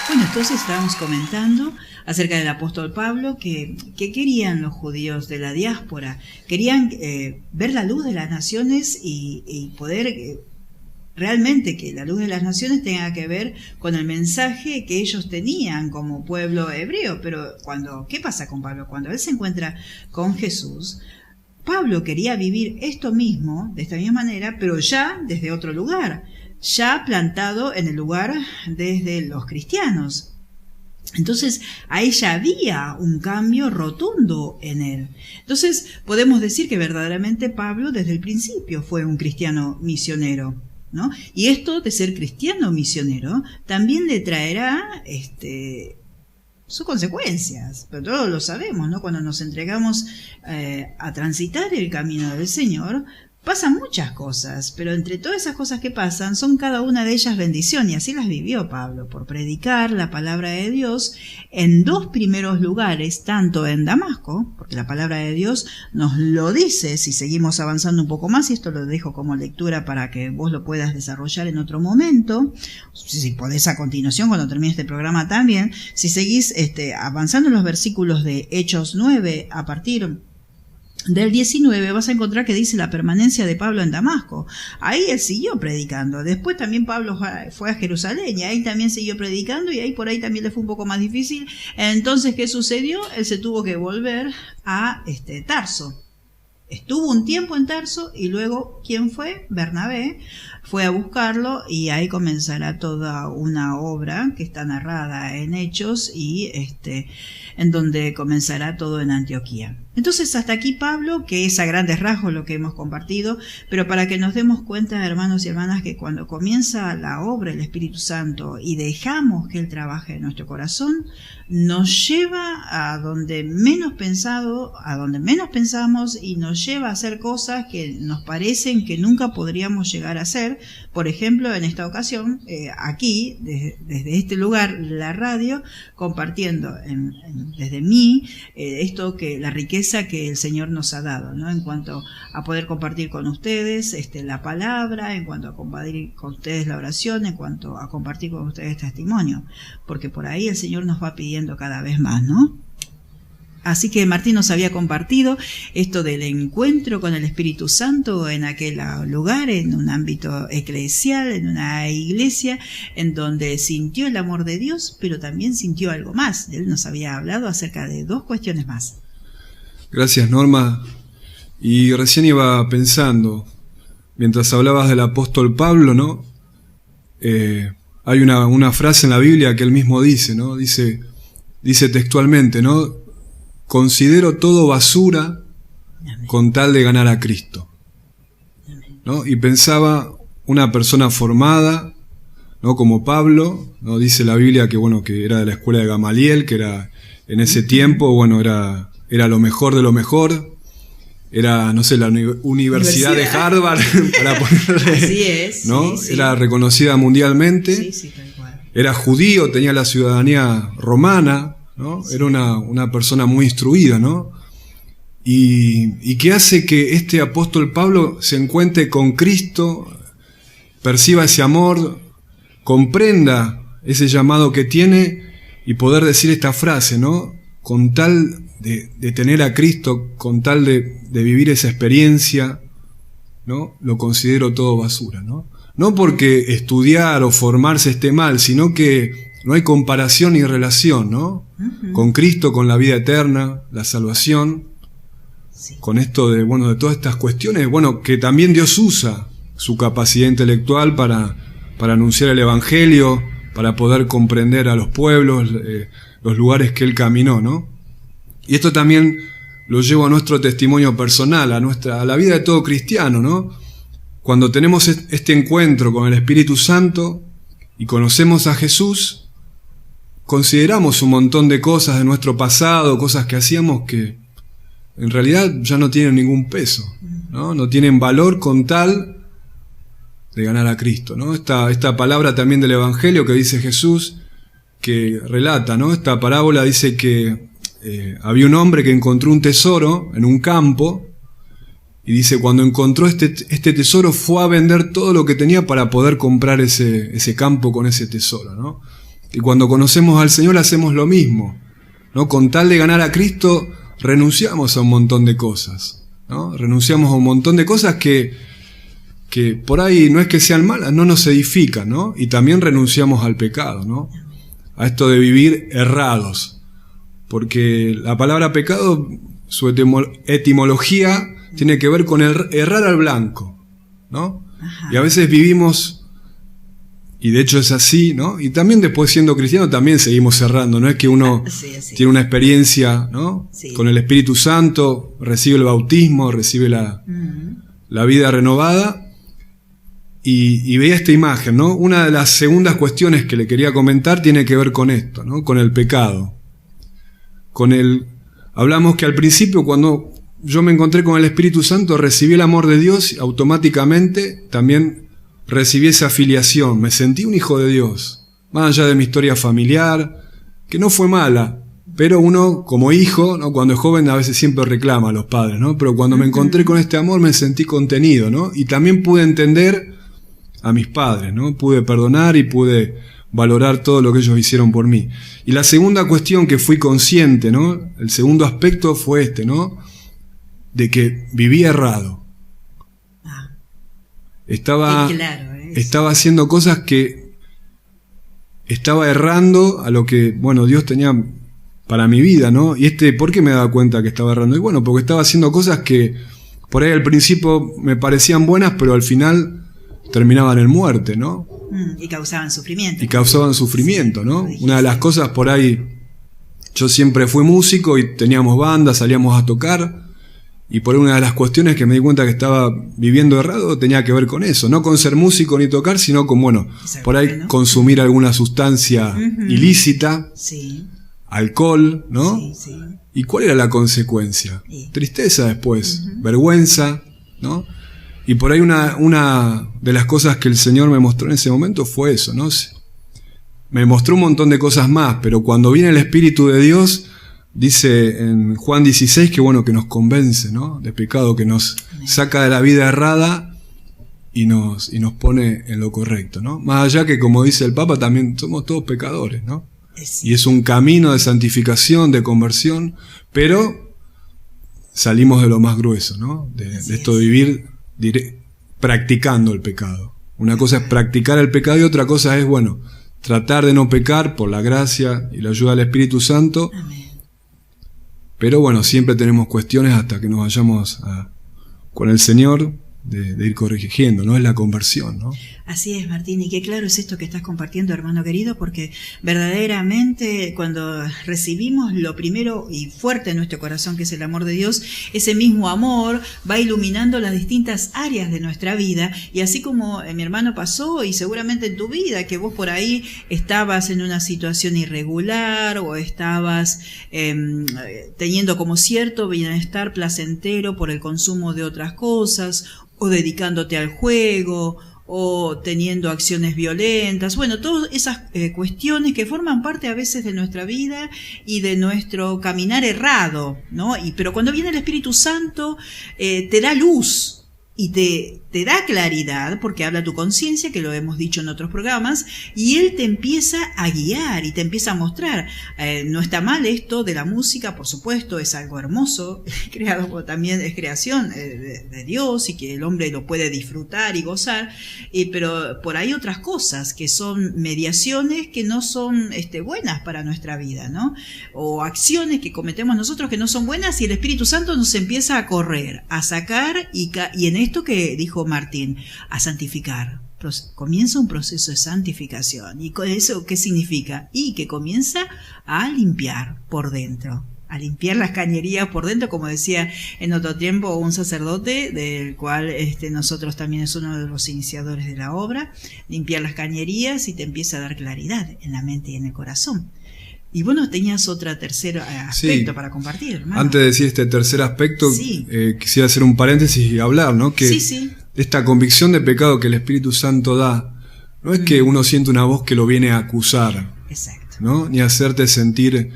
Bueno, entonces estábamos comentando acerca del apóstol Pablo, que querían los judíos de la diáspora. Querían ver la luz de las naciones y poder realmente que la luz de las naciones tenga que ver con el mensaje que ellos tenían como pueblo hebreo. Pero ¿qué pasa con Pablo? Cuando él se encuentra con Jesús, Pablo quería vivir esto mismo, de esta misma manera, pero ya desde otro lugar, ya plantado en el lugar desde los cristianos. Entonces, ahí ya había un cambio rotundo en él. Entonces, podemos decir que verdaderamente Pablo desde el principio fue un cristiano misionero, ¿no? Y esto de ser cristiano misionero también le traerá sus consecuencias, pero todos lo sabemos, ¿no? Cuando nos entregamos a transitar el camino del Señor, pasan muchas cosas, pero entre todas esas cosas que pasan, son cada una de ellas bendición, y así las vivió Pablo, por predicar la palabra de Dios en dos primeros lugares, tanto en Damasco, porque la palabra de Dios nos lo dice, si seguimos avanzando un poco más, y esto lo dejo como lectura para que vos lo puedas desarrollar en otro momento, si podés a continuación, cuando termine este programa también, si seguís avanzando en los versículos de Hechos 9, a partir del 19 vas a encontrar que dice la permanencia de Pablo en Damasco. Ahí él siguió predicando. Después también Pablo fue a Jerusalén y ahí también siguió predicando y ahí por ahí también le fue un poco más difícil. Entonces, ¿qué sucedió? Él se tuvo que volver a Tarso. Estuvo un tiempo en Tarso y luego, ¿quién fue? Bernabé fue a buscarlo y ahí comenzará toda una obra que está narrada en Hechos y en donde comenzará todo en Antioquía. Entonces, hasta aquí Pablo, que es a grandes rasgos lo que hemos compartido, pero para que nos demos cuenta, hermanos y hermanas, que cuando comienza la obra del Espíritu Santo y dejamos que Él trabaje en nuestro corazón, nos lleva a donde menos pensamos y nos lleva a hacer cosas que nos parecen que nunca podríamos llegar a hacer. Por ejemplo, en esta ocasión, aquí, desde este lugar, la radio, compartiendo desde mí la riqueza que el Señor nos ha dado, ¿no? En cuanto a poder compartir con ustedes la palabra, en cuanto a compartir con ustedes la oración, en cuanto a compartir con ustedes testimonio, porque por ahí el Señor nos va pidiendo cada vez más, ¿no? Así que Martín nos había compartido esto del encuentro con el Espíritu Santo en aquel lugar, en un ámbito eclesial, en una iglesia, en donde sintió el amor de Dios, pero también sintió algo más. Él nos había hablado acerca de 2 cuestiones más.
Gracias, Norma. Y recién iba pensando, mientras hablabas del apóstol Pablo, ¿no? Hay una frase en la Biblia que él mismo dice, ¿no? Dice textualmente, ¿no? Considero todo basura con tal de ganar a Cristo, ¿no? Y pensaba, una persona formada, ¿no? Como Pablo, ¿no? Dice la Biblia que era de la escuela de Gamaliel, que era en ese tiempo, era lo mejor de lo mejor, era, no sé, la Universidad de Harvard, para ponerle,
así es,
¿no?
Sí.
Era reconocida mundialmente,
sí, tal cual.
Era judío, tenía la ciudadanía romana, ¿no? Era una persona muy instruida, ¿no? Y que hace que este apóstol Pablo se encuentre con Cristo, perciba ese amor, comprenda ese llamado que tiene y poder decir esta frase, ¿no? Con tal de tener a Cristo, con tal de vivir esa experiencia, ¿no? Lo considero todo basura, ¿no? No porque estudiar o formarse esté mal, sino que no hay comparación ni relación, ¿no? Uh-huh. Con Cristo, con la vida eterna, la salvación, sí. Con esto de todas estas cuestiones, que también Dios usa su capacidad intelectual para anunciar el Evangelio, para poder comprender a los pueblos, los lugares que Él caminó, ¿no? Y esto también lo llevo a nuestro testimonio personal, a la vida de todo cristiano, ¿no? Cuando tenemos este encuentro con el Espíritu Santo y conocemos a Jesús, consideramos un montón de cosas de nuestro pasado, cosas que hacíamos que en realidad ya no tienen ningún peso, ¿no? No tienen valor con tal de ganar a Cristo, ¿no? Esta palabra también del Evangelio que dice Jesús, que relata, ¿no? Esta parábola dice que había un hombre que encontró un tesoro en un campo y dice, cuando encontró este tesoro fue a vender todo lo que tenía para poder comprar ese campo con ese tesoro, ¿no? Y cuando conocemos al Señor hacemos lo mismo, ¿no? Con tal de ganar a Cristo renunciamos a un montón de cosas, ¿no? Renunciamos a un montón de cosas que por ahí no es que sean malas, no nos edifican, ¿no? Y también renunciamos al pecado, ¿no? A esto de vivir errados. Porque la palabra pecado, su etimología tiene que ver con errar al blanco, ¿no? Ajá. Y a veces vivimos, y de hecho es así, ¿no? Y también después siendo cristiano también seguimos errando, no es que uno tiene una experiencia, ¿no? Sí. Con el Espíritu Santo, recibe el bautismo, recibe la vida renovada, y veía esta imagen, ¿no? Una de las segundas cuestiones que le quería comentar tiene que ver con esto, ¿no? Con el pecado. Hablamos que al principio, cuando yo me encontré con el Espíritu Santo, recibí el amor de Dios y automáticamente también recibí esa filiación. Me sentí un hijo de Dios, más allá de mi historia familiar, que no fue mala, pero uno como hijo, ¿no? Cuando es joven a veces siempre reclama a los padres, ¿no? Pero cuando me encontré con este amor me sentí contenido, ¿no? Y también pude entender a mis padres, ¿no? Pude perdonar y pude valorar todo lo que ellos hicieron por mí. Y la segunda cuestión que fui consciente, ¿no? El segundo aspecto fue ¿no? de que vivía errado. Estaba haciendo cosas que estaba errando a lo que, bueno, Dios tenía para mi vida, ¿no? Y ¿por qué me daba cuenta que estaba errando? Y bueno, porque estaba haciendo cosas que por ahí al principio me parecían buenas, pero al final terminaban en muerte, ¿no?
Y causaban sufrimiento.
¿no? Una de las cosas por ahí, yo siempre fui músico y teníamos bandas, salíamos a tocar, y por una de las cuestiones que me di cuenta que estaba viviendo errado tenía que ver con eso, no con ser músico ni tocar, sino con, bueno, por ahí consumir alguna sustancia ilícita, alcohol, ¿no? ¿Y cuál era la consecuencia? Tristeza después, vergüenza, ¿no? Y por ahí una de las cosas que el Señor me mostró en ese momento fue eso, ¿no? Me mostró un montón de cosas más, pero cuando viene el Espíritu de Dios, dice en Juan 16 que bueno, que nos convence, ¿no? De pecado, que nos saca de la vida errada y nos pone en lo correcto, ¿no? Más allá que, como dice el Papa, también somos todos pecadores, ¿no? Y es un camino de santificación, de conversión, pero salimos de lo más grueso, ¿no? De esto de vivir practicando el pecado. Una cosa es practicar el pecado y otra cosa es, bueno, tratar de no pecar por la gracia y la ayuda del Espíritu Santo.
Amén.
Pero bueno, siempre tenemos cuestiones hasta que nos vayamos con el Señor de ir corrigiendo, ¿no? Es la conversión, ¿no?
Así es, Martín, y qué claro es esto que estás compartiendo, hermano querido, porque verdaderamente cuando recibimos lo primero y fuerte en nuestro corazón, que es el amor de Dios, ese mismo amor va iluminando las distintas áreas de nuestra vida, y así como mi hermano pasó, y seguramente en tu vida, que vos por ahí estabas en una situación irregular, o estabas teniendo como cierto bienestar placentero por el consumo de otras cosas, o dedicándote al juego, o teniendo acciones violentas, bueno, todas esas cuestiones que forman parte a veces de nuestra vida y de nuestro caminar errado, ¿no? Pero cuando viene el Espíritu Santo, te da luz y te da claridad, porque habla tu conciencia, que lo hemos dicho en otros programas, y Él te empieza a guiar y te empieza a mostrar. No está mal esto de la música, por supuesto, es algo hermoso, creado también, es creación de Dios, y que el hombre lo puede disfrutar y gozar, pero por ahí otras cosas que son mediaciones que no son buenas para nuestra vida, ¿no? O acciones que cometemos nosotros que no son buenas, y el Espíritu Santo nos empieza a correr, a sacar, y en esto que dijo Martín, a santificar. Comienza un proceso de santificación. ¿Y eso qué significa? Y que comienza a limpiar por dentro, a limpiar las cañerías por dentro, como decía en otro tiempo un sacerdote, del cual nosotros también es uno de los iniciadores de la obra, limpiar las cañerías, y te empieza a dar claridad en la mente y en el corazón. Y bueno, tenías tercer aspecto para compartir, hermano.
Antes de decir este tercer aspecto, quisiera hacer un paréntesis y hablar, ¿no? Que esta convicción de pecado que el Espíritu Santo da, no es que uno siente una voz que lo viene a acusar, ¿no? Ni hacerte sentir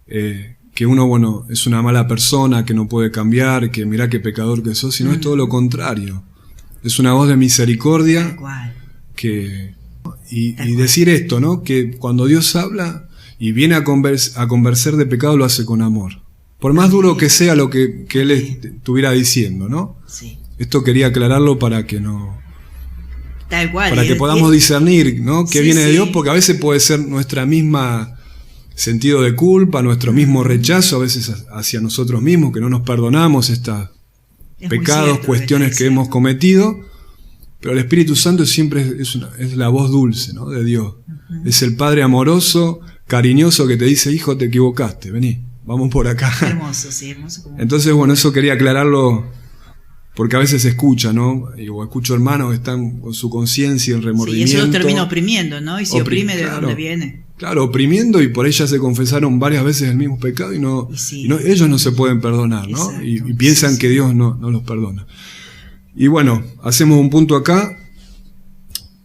que uno, bueno, es una mala persona, que no puede cambiar, que mirá qué pecador que sos, sino es todo lo contrario. Es una voz de misericordia, y decir esto, ¿no? Que cuando Dios habla y viene a convencer de pecado, lo hace con amor. Por más duro que sea lo que Él estuviera diciendo, ¿no? Sí. Esto quería aclararlo para que no...
Tal cual.
Para que podamos discernir, ¿no? Que viene de Dios, porque a veces puede ser nuestra misma sentido de culpa, nuestro mismo rechazo, a veces hacia nosotros mismos, que no nos perdonamos estos pecados, cuestiones que hemos cometido. Pero el Espíritu Santo siempre es la voz dulce, ¿no? De Dios. Es el Padre amoroso, cariñoso, que te dice: hijo, te equivocaste, vení, vamos por acá.
Hermoso, sí, hermoso.
Entonces, bueno, eso quería aclararlo, porque a veces se escucha, ¿no? O escucho hermanos que están con su conciencia en remordimiento.
Sí, eso lo termina oprimiendo, ¿no? Y se oprime de dónde viene.
Claro, oprimiendo, y por ahí ya se confesaron varias veces el mismo pecado, y ellos no se pueden perdonar, ¿no? Y piensan que Dios no los perdona. Y bueno, hacemos un punto acá,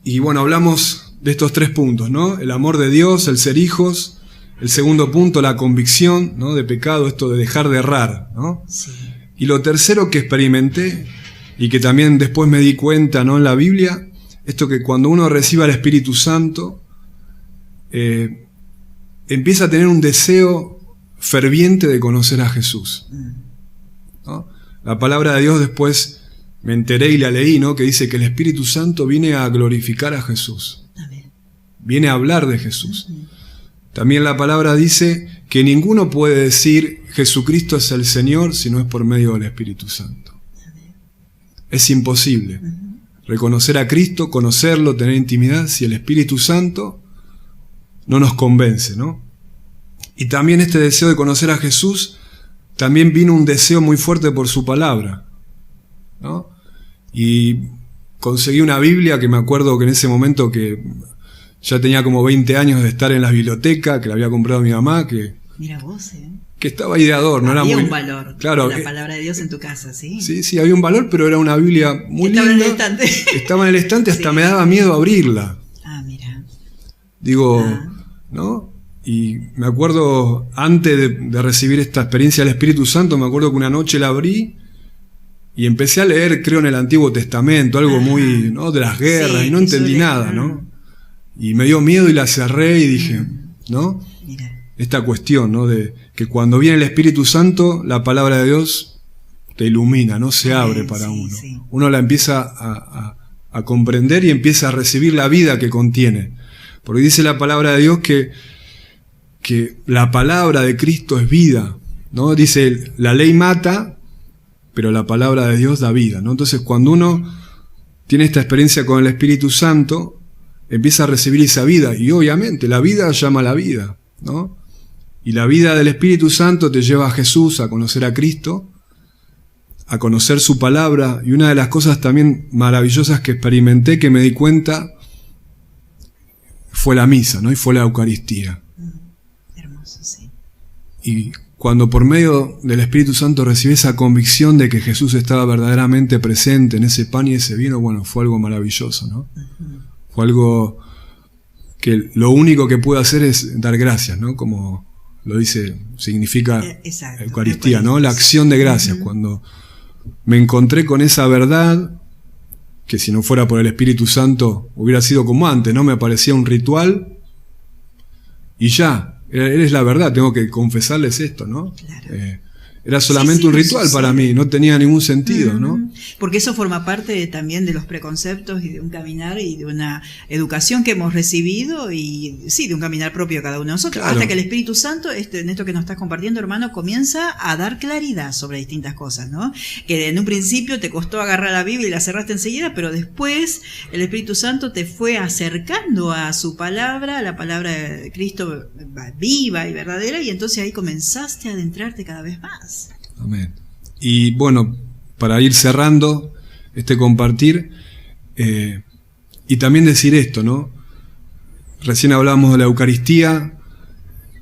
y bueno, hablamos de estos 3 puntos, ¿no? El amor de Dios, el ser hijos. El segundo punto, la convicción, ¿no? De pecado, esto de dejar de errar, ¿no? Sí. Y lo tercero que experimenté, y que también después me di cuenta, ¿no? En la Biblia, esto que cuando uno recibe al Espíritu Santo, empieza a tener un deseo ferviente de conocer a Jesús, ¿no? La palabra de Dios después me enteré y la leí, ¿no? Que dice que el Espíritu Santo viene a glorificar a Jesús.
Amén.
Viene a hablar de Jesús. También la palabra dice que ninguno puede decir Jesucristo es el Señor si no es por medio del Espíritu Santo. Es imposible reconocer a Cristo, conocerlo, tener intimidad si el Espíritu Santo no nos convence, ¿no? Y también este deseo de conocer a Jesús, también vino un deseo muy fuerte por su palabra, ¿no? Y conseguí una Biblia que me acuerdo que en ese momento que ya tenía como 20 años de estar en la biblioteca, que la había comprado mi mamá, que
Mira vos,
que estaba ahí de adorno.
Había
era muy,
un valor,
claro,
la palabra de Dios en tu casa, ¿sí?
Sí, había un valor, pero era una Biblia muy
Estaba
linda.
en el estante.
Estaba en el estante, hasta
Sí.
me daba miedo abrirla.
Ah, mira.
Digo, ¿no? Y me acuerdo, antes de recibir esta experiencia del Espíritu Santo, me acuerdo que una noche la abrí y empecé a leer, creo, en el Antiguo Testamento, algo muy, ¿no? De las guerras,
Sí,
y no entendí
suele-
nada, ¿no? Y me dio miedo y la cerré y dije, ¿no?
Mira.
Esta cuestión, ¿no? De que cuando viene el Espíritu Santo, la palabra de Dios te ilumina, no se abre para
Sí,
uno.
sí.
Uno la empieza a comprender y empieza a recibir la vida que contiene. Porque dice la palabra de Dios que la palabra de Cristo es vida, ¿no? Dice, la ley mata, pero la palabra de Dios da vida, ¿no? Entonces, cuando uno tiene esta experiencia con el Espíritu Santo, empieza a recibir esa vida. Y obviamente, la vida llama a la vida, ¿no? Y la vida del Espíritu Santo te lleva a Jesús, a conocer a Cristo, a conocer su palabra. Y una de las cosas también maravillosas que experimenté, que me di cuenta, fue la misa, ¿no? Y fue la Eucaristía.
Hermoso, sí.
Y cuando por medio del Espíritu Santo recibí esa convicción de que Jesús estaba verdaderamente presente en ese pan y ese vino, bueno, fue algo maravilloso, ¿no? Fue algo que lo único que puedo hacer es dar gracias, ¿no? Como lo dice, significa
Exacto.
Eucaristía, ¿no? La acción de gracias. Cuando me encontré con esa verdad, que si no fuera por el Espíritu Santo hubiera sido como antes, ¿no? Me aparecía un ritual y ya, eres la verdad, tengo que confesarles esto, ¿no?
Claro.
Era solamente
Sí,
un ritual para mí, no tenía ningún sentido, ¿no?
Porque eso forma parte también de los preconceptos y de un caminar y de una educación que hemos recibido y sí, de un caminar propio de cada uno de nosotros,
Claro.
hasta que el Espíritu Santo, en esto que nos estás compartiendo, hermano, comienza a dar claridad sobre distintas cosas, ¿no? Que en un principio te costó agarrar la Biblia y la cerraste enseguida, pero después el Espíritu Santo te fue acercando a su palabra, a la palabra de Cristo viva y verdadera, y entonces ahí comenzaste a adentrarte cada vez más.
Amén. Y bueno, para ir cerrando este compartir, y también decir esto, ¿no? Recién hablábamos de la Eucaristía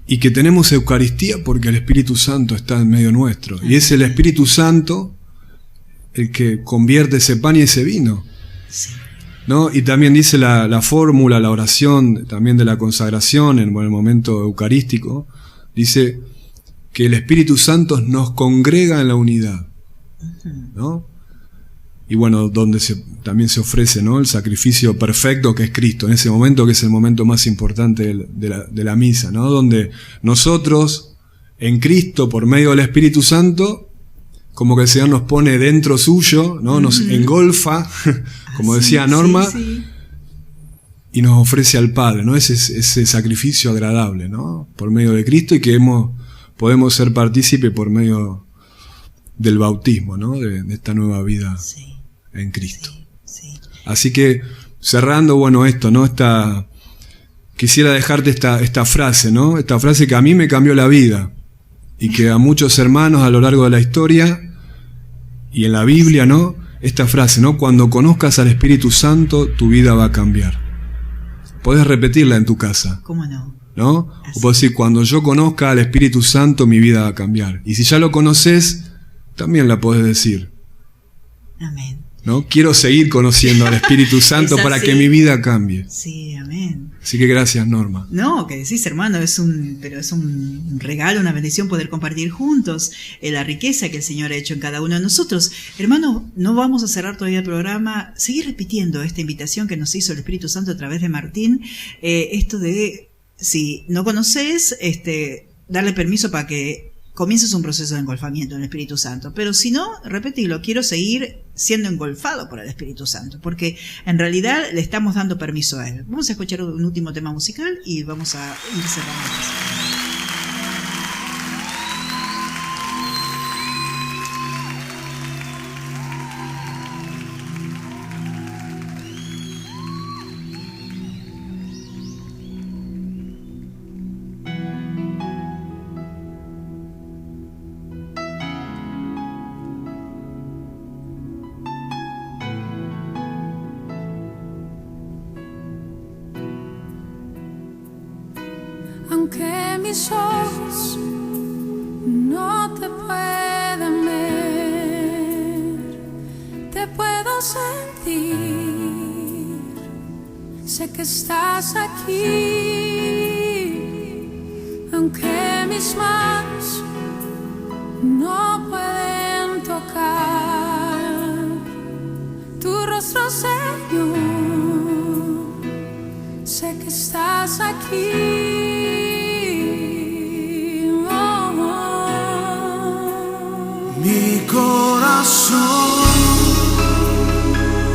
y que tenemos Eucaristía porque el Espíritu Santo está en medio nuestro. Y es el Espíritu Santo el que convierte ese pan y ese vino, ¿no? Y también dice la fórmula, la oración también de la consagración en el momento eucarístico, dice que el Espíritu Santo nos congrega en la unidad, ¿no? Y bueno, donde también se ofrece, ¿no? El sacrificio perfecto que es Cristo, en ese momento que es el momento más importante de la misa, ¿no? Donde nosotros, en Cristo, por medio del Espíritu Santo, como que el Señor nos pone dentro suyo, ¿no? Nos engolfa, como decía Norma,
Sí.
y nos ofrece al Padre, ¿no? Ese sacrificio agradable, ¿no? Por medio de Cristo y que podemos ser partícipes por medio del bautismo, ¿no? De esta nueva vida en Cristo.
Sí.
Así que, cerrando, bueno, esto, ¿no? Quisiera dejarte esta frase, ¿no? Esta frase que a mí me cambió la vida y que a muchos hermanos a lo largo de la historia y en la Biblia, ¿no? Esta frase, ¿no? Cuando conozcas al Espíritu Santo, tu vida va a cambiar. Podés repetirla en tu casa,
¿Cómo no?
¿no? O puedo decir, cuando yo conozca al Espíritu Santo, mi vida va a cambiar. Y si ya lo conoces, también la podés decir,
Amén.
¿no? Quiero seguir conociendo al Espíritu Santo
Es
para
así.
que mi vida cambie.
Sí, amén.
Así que gracias, Norma.
No, que decís, hermano, pero es un regalo, una bendición poder compartir juntos la riqueza que el Señor ha hecho en cada uno de nosotros. Hermano, no vamos a cerrar todavía el programa. Seguir repitiendo esta invitación que nos hizo el Espíritu Santo a través de Martín. Esto de, si no conoces, darle permiso para que comienzas un proceso de engolfamiento en el Espíritu Santo. Pero si no, repetilo, quiero seguir siendo engolfado por el Espíritu Santo, porque en realidad le estamos dando permiso a Él. Vamos a escuchar un último tema musical y vamos a ir cerrando.
Aunque mis ojos no te puedan ver, te puedo sentir. Sé que estás aquí. Aunque mis manos no pueden tocar tu rostro, Señor, sé que estás aquí.
Mi corazón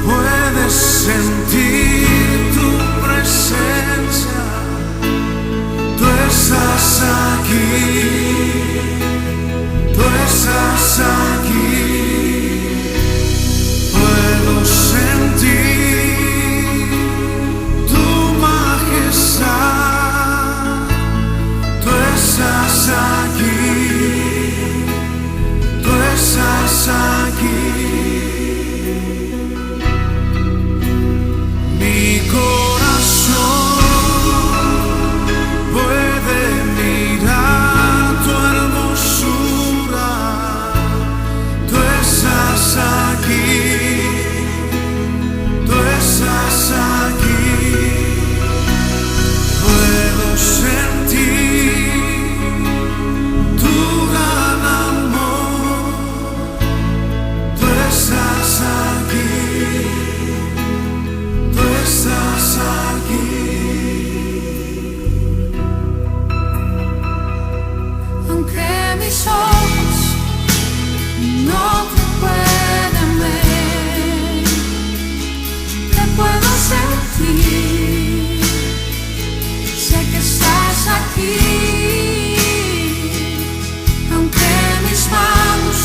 puede sentir tu presencia. Tú estás aquí, tú estás aquí. Puedo sentir tu majestad. Tú estás aquí. Estás aquí. Mi corazón puede mirar tu hermosura. Tú estás aquí. Tú estás aquí. Puedo sentir tu gran amor. Tú estás aquí, tú estás aquí.
Aunque mis ojos no te pueden ver, te puedo sentir. Sé que estás aquí. Aunque mis manos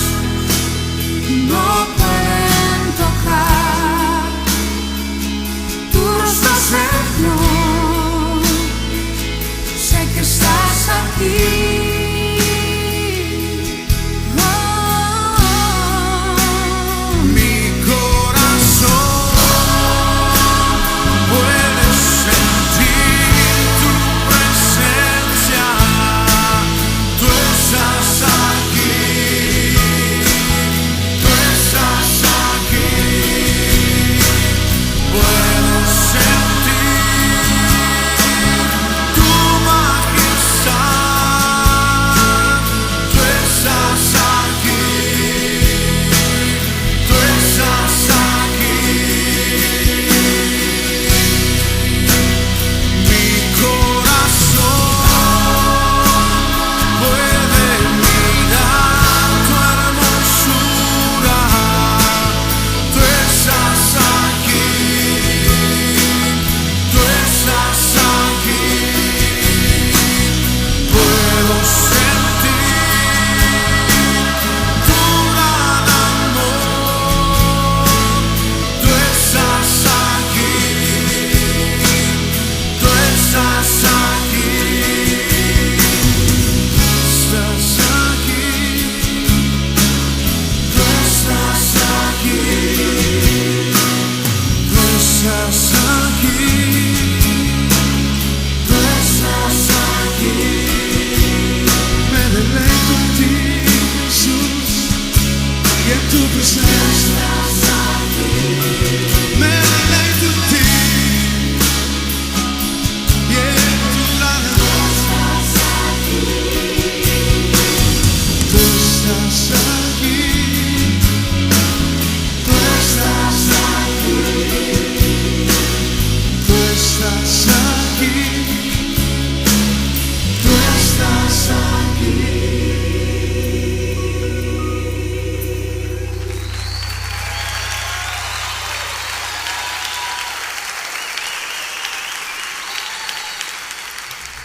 no pueden tocar tu rostro, Señor, sé que estás aquí.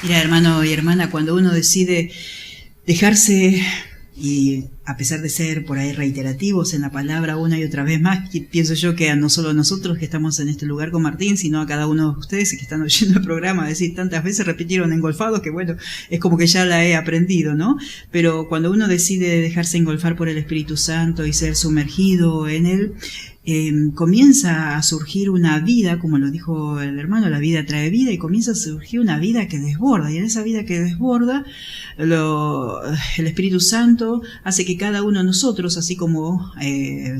Mira, hermano y hermana, cuando uno decide dejarse, y a pesar de ser por ahí reiterativos en la palabra una y otra vez más, pienso yo que a no solo nosotros que estamos en este lugar con Martín, sino a cada uno de ustedes que están oyendo el programa, decir tantas veces repitieron engolfados que bueno, es como que ya la he aprendido, ¿no? Pero cuando uno decide dejarse engolfar por el Espíritu Santo y ser sumergido en él, comienza a surgir una vida, como lo dijo el hermano, la vida trae vida, y comienza a surgir una vida que desborda, y en esa vida que desborda, el Espíritu Santo hace que cada uno de nosotros, así como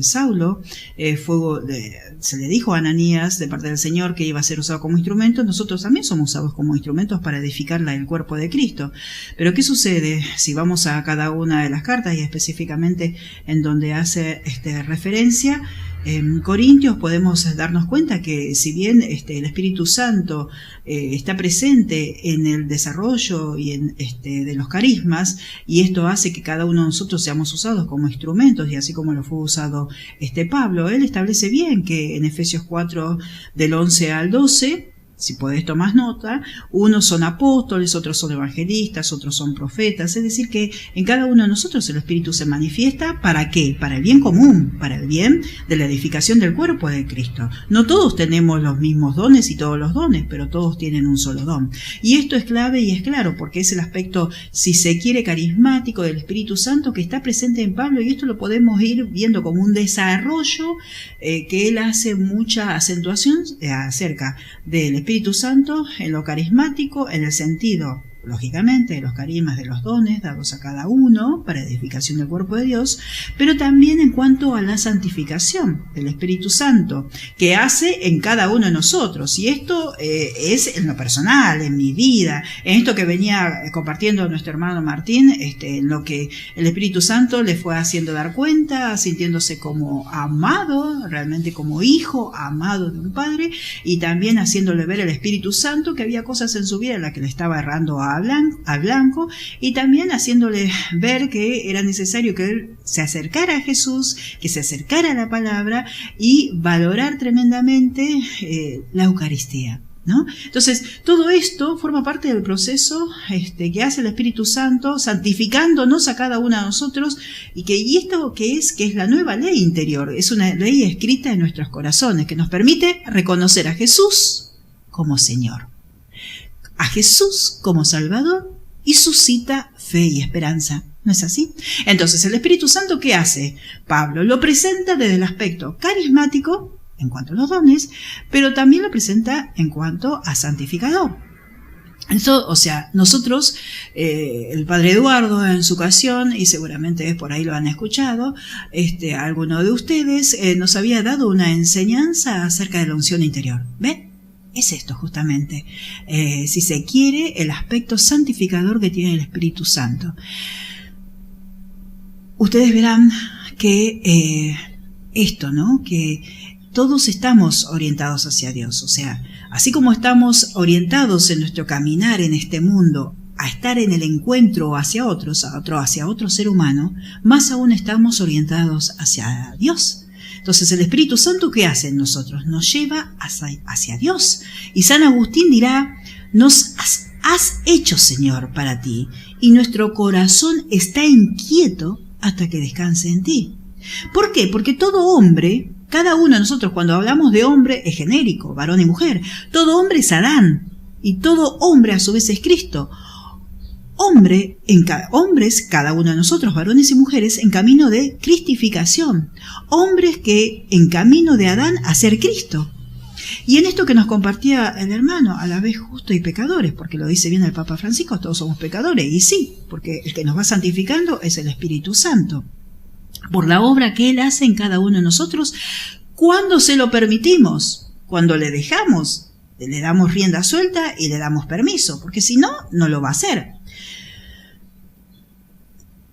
Saulo, se le dijo a Ananías de parte del Señor que iba a ser usado como instrumento, nosotros también somos usados como instrumentos para edificar el cuerpo de Cristo. Pero ¿qué sucede si vamos a cada una de las cartas y específicamente en donde hace referencia? En Corintios podemos darnos cuenta que si bien el Espíritu Santo está presente en el desarrollo y en de los carismas, y esto hace que cada uno de nosotros seamos usados como instrumentos, y así como lo fue usado Pablo, él establece bien que en Efesios 4 del 11 al 12, si podés tomar nota, unos son apóstoles, otros son evangelistas, otros son profetas, es decir que en cada uno de nosotros el Espíritu se manifiesta, ¿para qué? Para el bien común, para el bien de la edificación del cuerpo de Cristo. No todos tenemos los mismos dones y todos los dones, pero todos tienen un solo don. Y esto es clave y es claro, porque es el aspecto, si se quiere, carismático del Espíritu Santo que está presente en Pablo, y esto lo podemos ir viendo como un desarrollo que él hace mucha acentuación acerca del Espíritu Santo en lo carismático, en el sentido, lógicamente, de los carismas, de los dones dados a cada uno para edificación del cuerpo de Dios, pero también en cuanto a la santificación del Espíritu Santo que hace en cada uno de nosotros. Y esto es en lo personal, en mi vida, en esto que venía compartiendo nuestro hermano Martín, en lo que el Espíritu Santo le fue haciendo dar cuenta, sintiéndose como amado, realmente como hijo amado de un padre, y también haciéndole ver al Espíritu Santo que había cosas en su vida en las que le estaba errando a blanco, y también haciéndole ver que era necesario que él se acercara a Jesús, que se acercara a la palabra y valorar tremendamente la Eucaristía, ¿no? Entonces, todo esto forma parte del proceso que hace el Espíritu Santo, santificándonos a cada uno de nosotros, y esto que es la nueva ley interior, es una ley escrita en nuestros corazones, que nos permite reconocer a Jesús como Señor, a Jesús como Salvador, y suscita fe y esperanza. ¿No es así? Entonces, ¿el Espíritu Santo qué hace? Pablo lo presenta desde el aspecto carismático, en cuanto a los dones, pero también lo presenta en cuanto a santificador. Eso, o sea, nosotros, el padre Eduardo en su ocasión, y seguramente por ahí lo han escuchado, alguno de ustedes nos había dado una enseñanza acerca de la unción interior. ¿Ven? Es esto justamente, si se quiere, el aspecto santificador que tiene el Espíritu Santo. Ustedes verán que esto, ¿no? Que todos estamos orientados hacia Dios, o sea, así como estamos orientados en nuestro caminar en este mundo a estar en el encuentro hacia hacia otro ser humano, más aún estamos orientados hacia Dios. Entonces, el Espíritu Santo, ¿qué hace en nosotros? Nos lleva hacia Dios. Y San Agustín dirá, nos has hecho, Señor, para ti, y nuestro corazón está inquieto hasta que descanse en ti. ¿Por qué? Porque todo hombre, cada uno de nosotros, cuando hablamos de hombre, es genérico, varón y mujer. Todo hombre es Adán, y todo hombre a su vez es Cristo. Hombres, cada uno de nosotros, varones y mujeres, en camino de cristificación. Hombres que en camino de Adán a ser Cristo. Y en esto que nos compartía el hermano, a la vez justo y pecadores, porque lo dice bien el Papa Francisco, todos somos pecadores, y sí, porque el que nos va santificando es el Espíritu Santo, por la obra que Él hace en cada uno de nosotros, cuando se lo permitimos, cuando le dejamos, le damos rienda suelta y le damos permiso, porque si no, no lo va a hacer.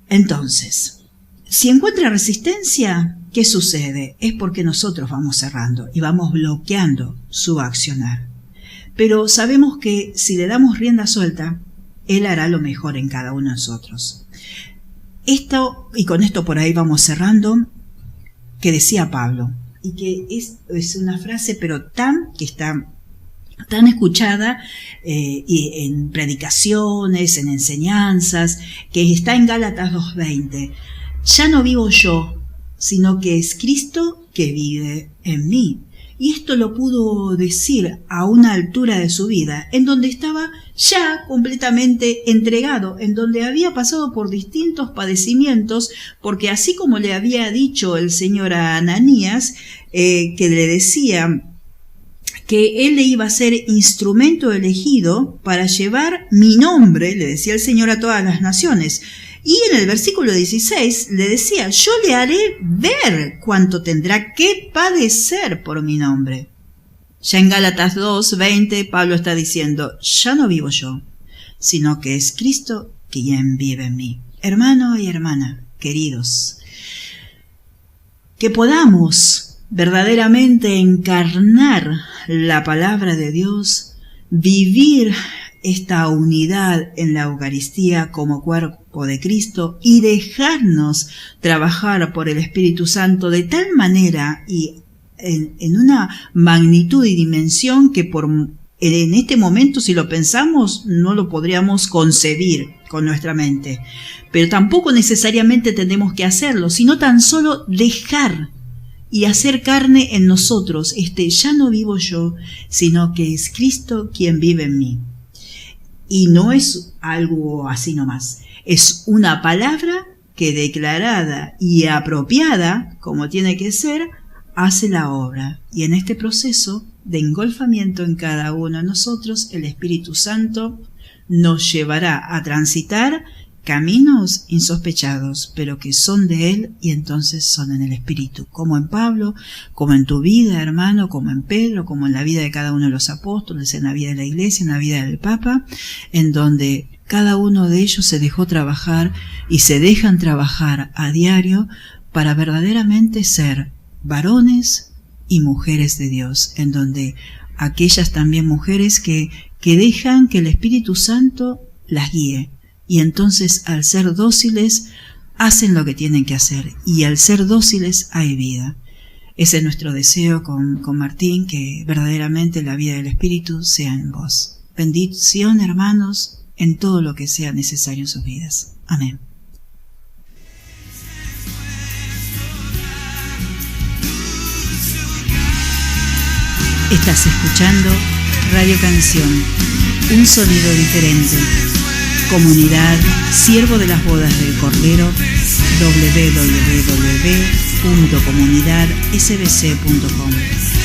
Entonces, si encuentra resistencia, ¿qué sucede? Es porque nosotros vamos cerrando y vamos bloqueando su accionar. Pero sabemos que si le damos rienda suelta, Él hará lo mejor en cada uno de nosotros. Esto, y con esto por ahí vamos cerrando, que decía Pablo, y que es una frase pero que está tan escuchada y en predicaciones, en enseñanzas, que está en Gálatas 2:20. Ya no vivo yo, sino que es Cristo que vive en mí. Y esto lo pudo decir a una altura de su vida, en donde estaba ya completamente entregado, en donde había pasado por distintos padecimientos, porque así como le había dicho el Señor a Ananías, que le decía que él le iba a ser instrumento elegido para llevar mi nombre, le decía el Señor, a todas las naciones. Y en el versículo 16 le decía, yo le haré ver cuánto tendrá que padecer por mi nombre. Ya en Gálatas 2:20 Pablo está diciendo, ya no vivo yo, sino que es Cristo quien vive en mí. Hermano y hermana, queridos, que podamos verdaderamente encarnar la palabra de Dios, vivir esta unidad en la Eucaristía como cuerpo de Cristo y dejarnos trabajar por el Espíritu Santo de tal manera y en una magnitud y dimensión que en este momento, si lo pensamos, no lo podríamos concebir con nuestra mente. Pero tampoco necesariamente tenemos que hacerlo, sino tan solo dejar y hacer carne en nosotros ya no vivo yo, sino que es Cristo quien vive en mí. Y no es algo así nomás, es una palabra que declarada y apropiada, como tiene que ser, hace la obra. Y en este proceso de engolfamiento en cada uno de nosotros, el Espíritu Santo nos llevará a transitar caminos insospechados, pero que son de Él y entonces son en el Espíritu, como en Pablo, como en tu vida, hermano, como en Pedro, como en la vida de cada uno de los apóstoles, en la vida de la Iglesia, en la vida del Papa, en donde cada uno de ellos se dejó trabajar y se dejan trabajar a diario para verdaderamente ser varones y mujeres de Dios, en donde aquellas también mujeres que dejan que el Espíritu Santo las guíe. Y entonces, al ser dóciles, hacen lo que tienen que hacer. Y al ser dóciles, hay vida. Ese es nuestro deseo con Martín, que verdaderamente la vida del Espíritu sea en vos. Bendición, hermanos, en todo lo que sea necesario en sus vidas. Amén. Estás escuchando Radio Canción, un sonido diferente. Comunidad Siervo de las Bodas del Cordero, www.comunidadsbc.com.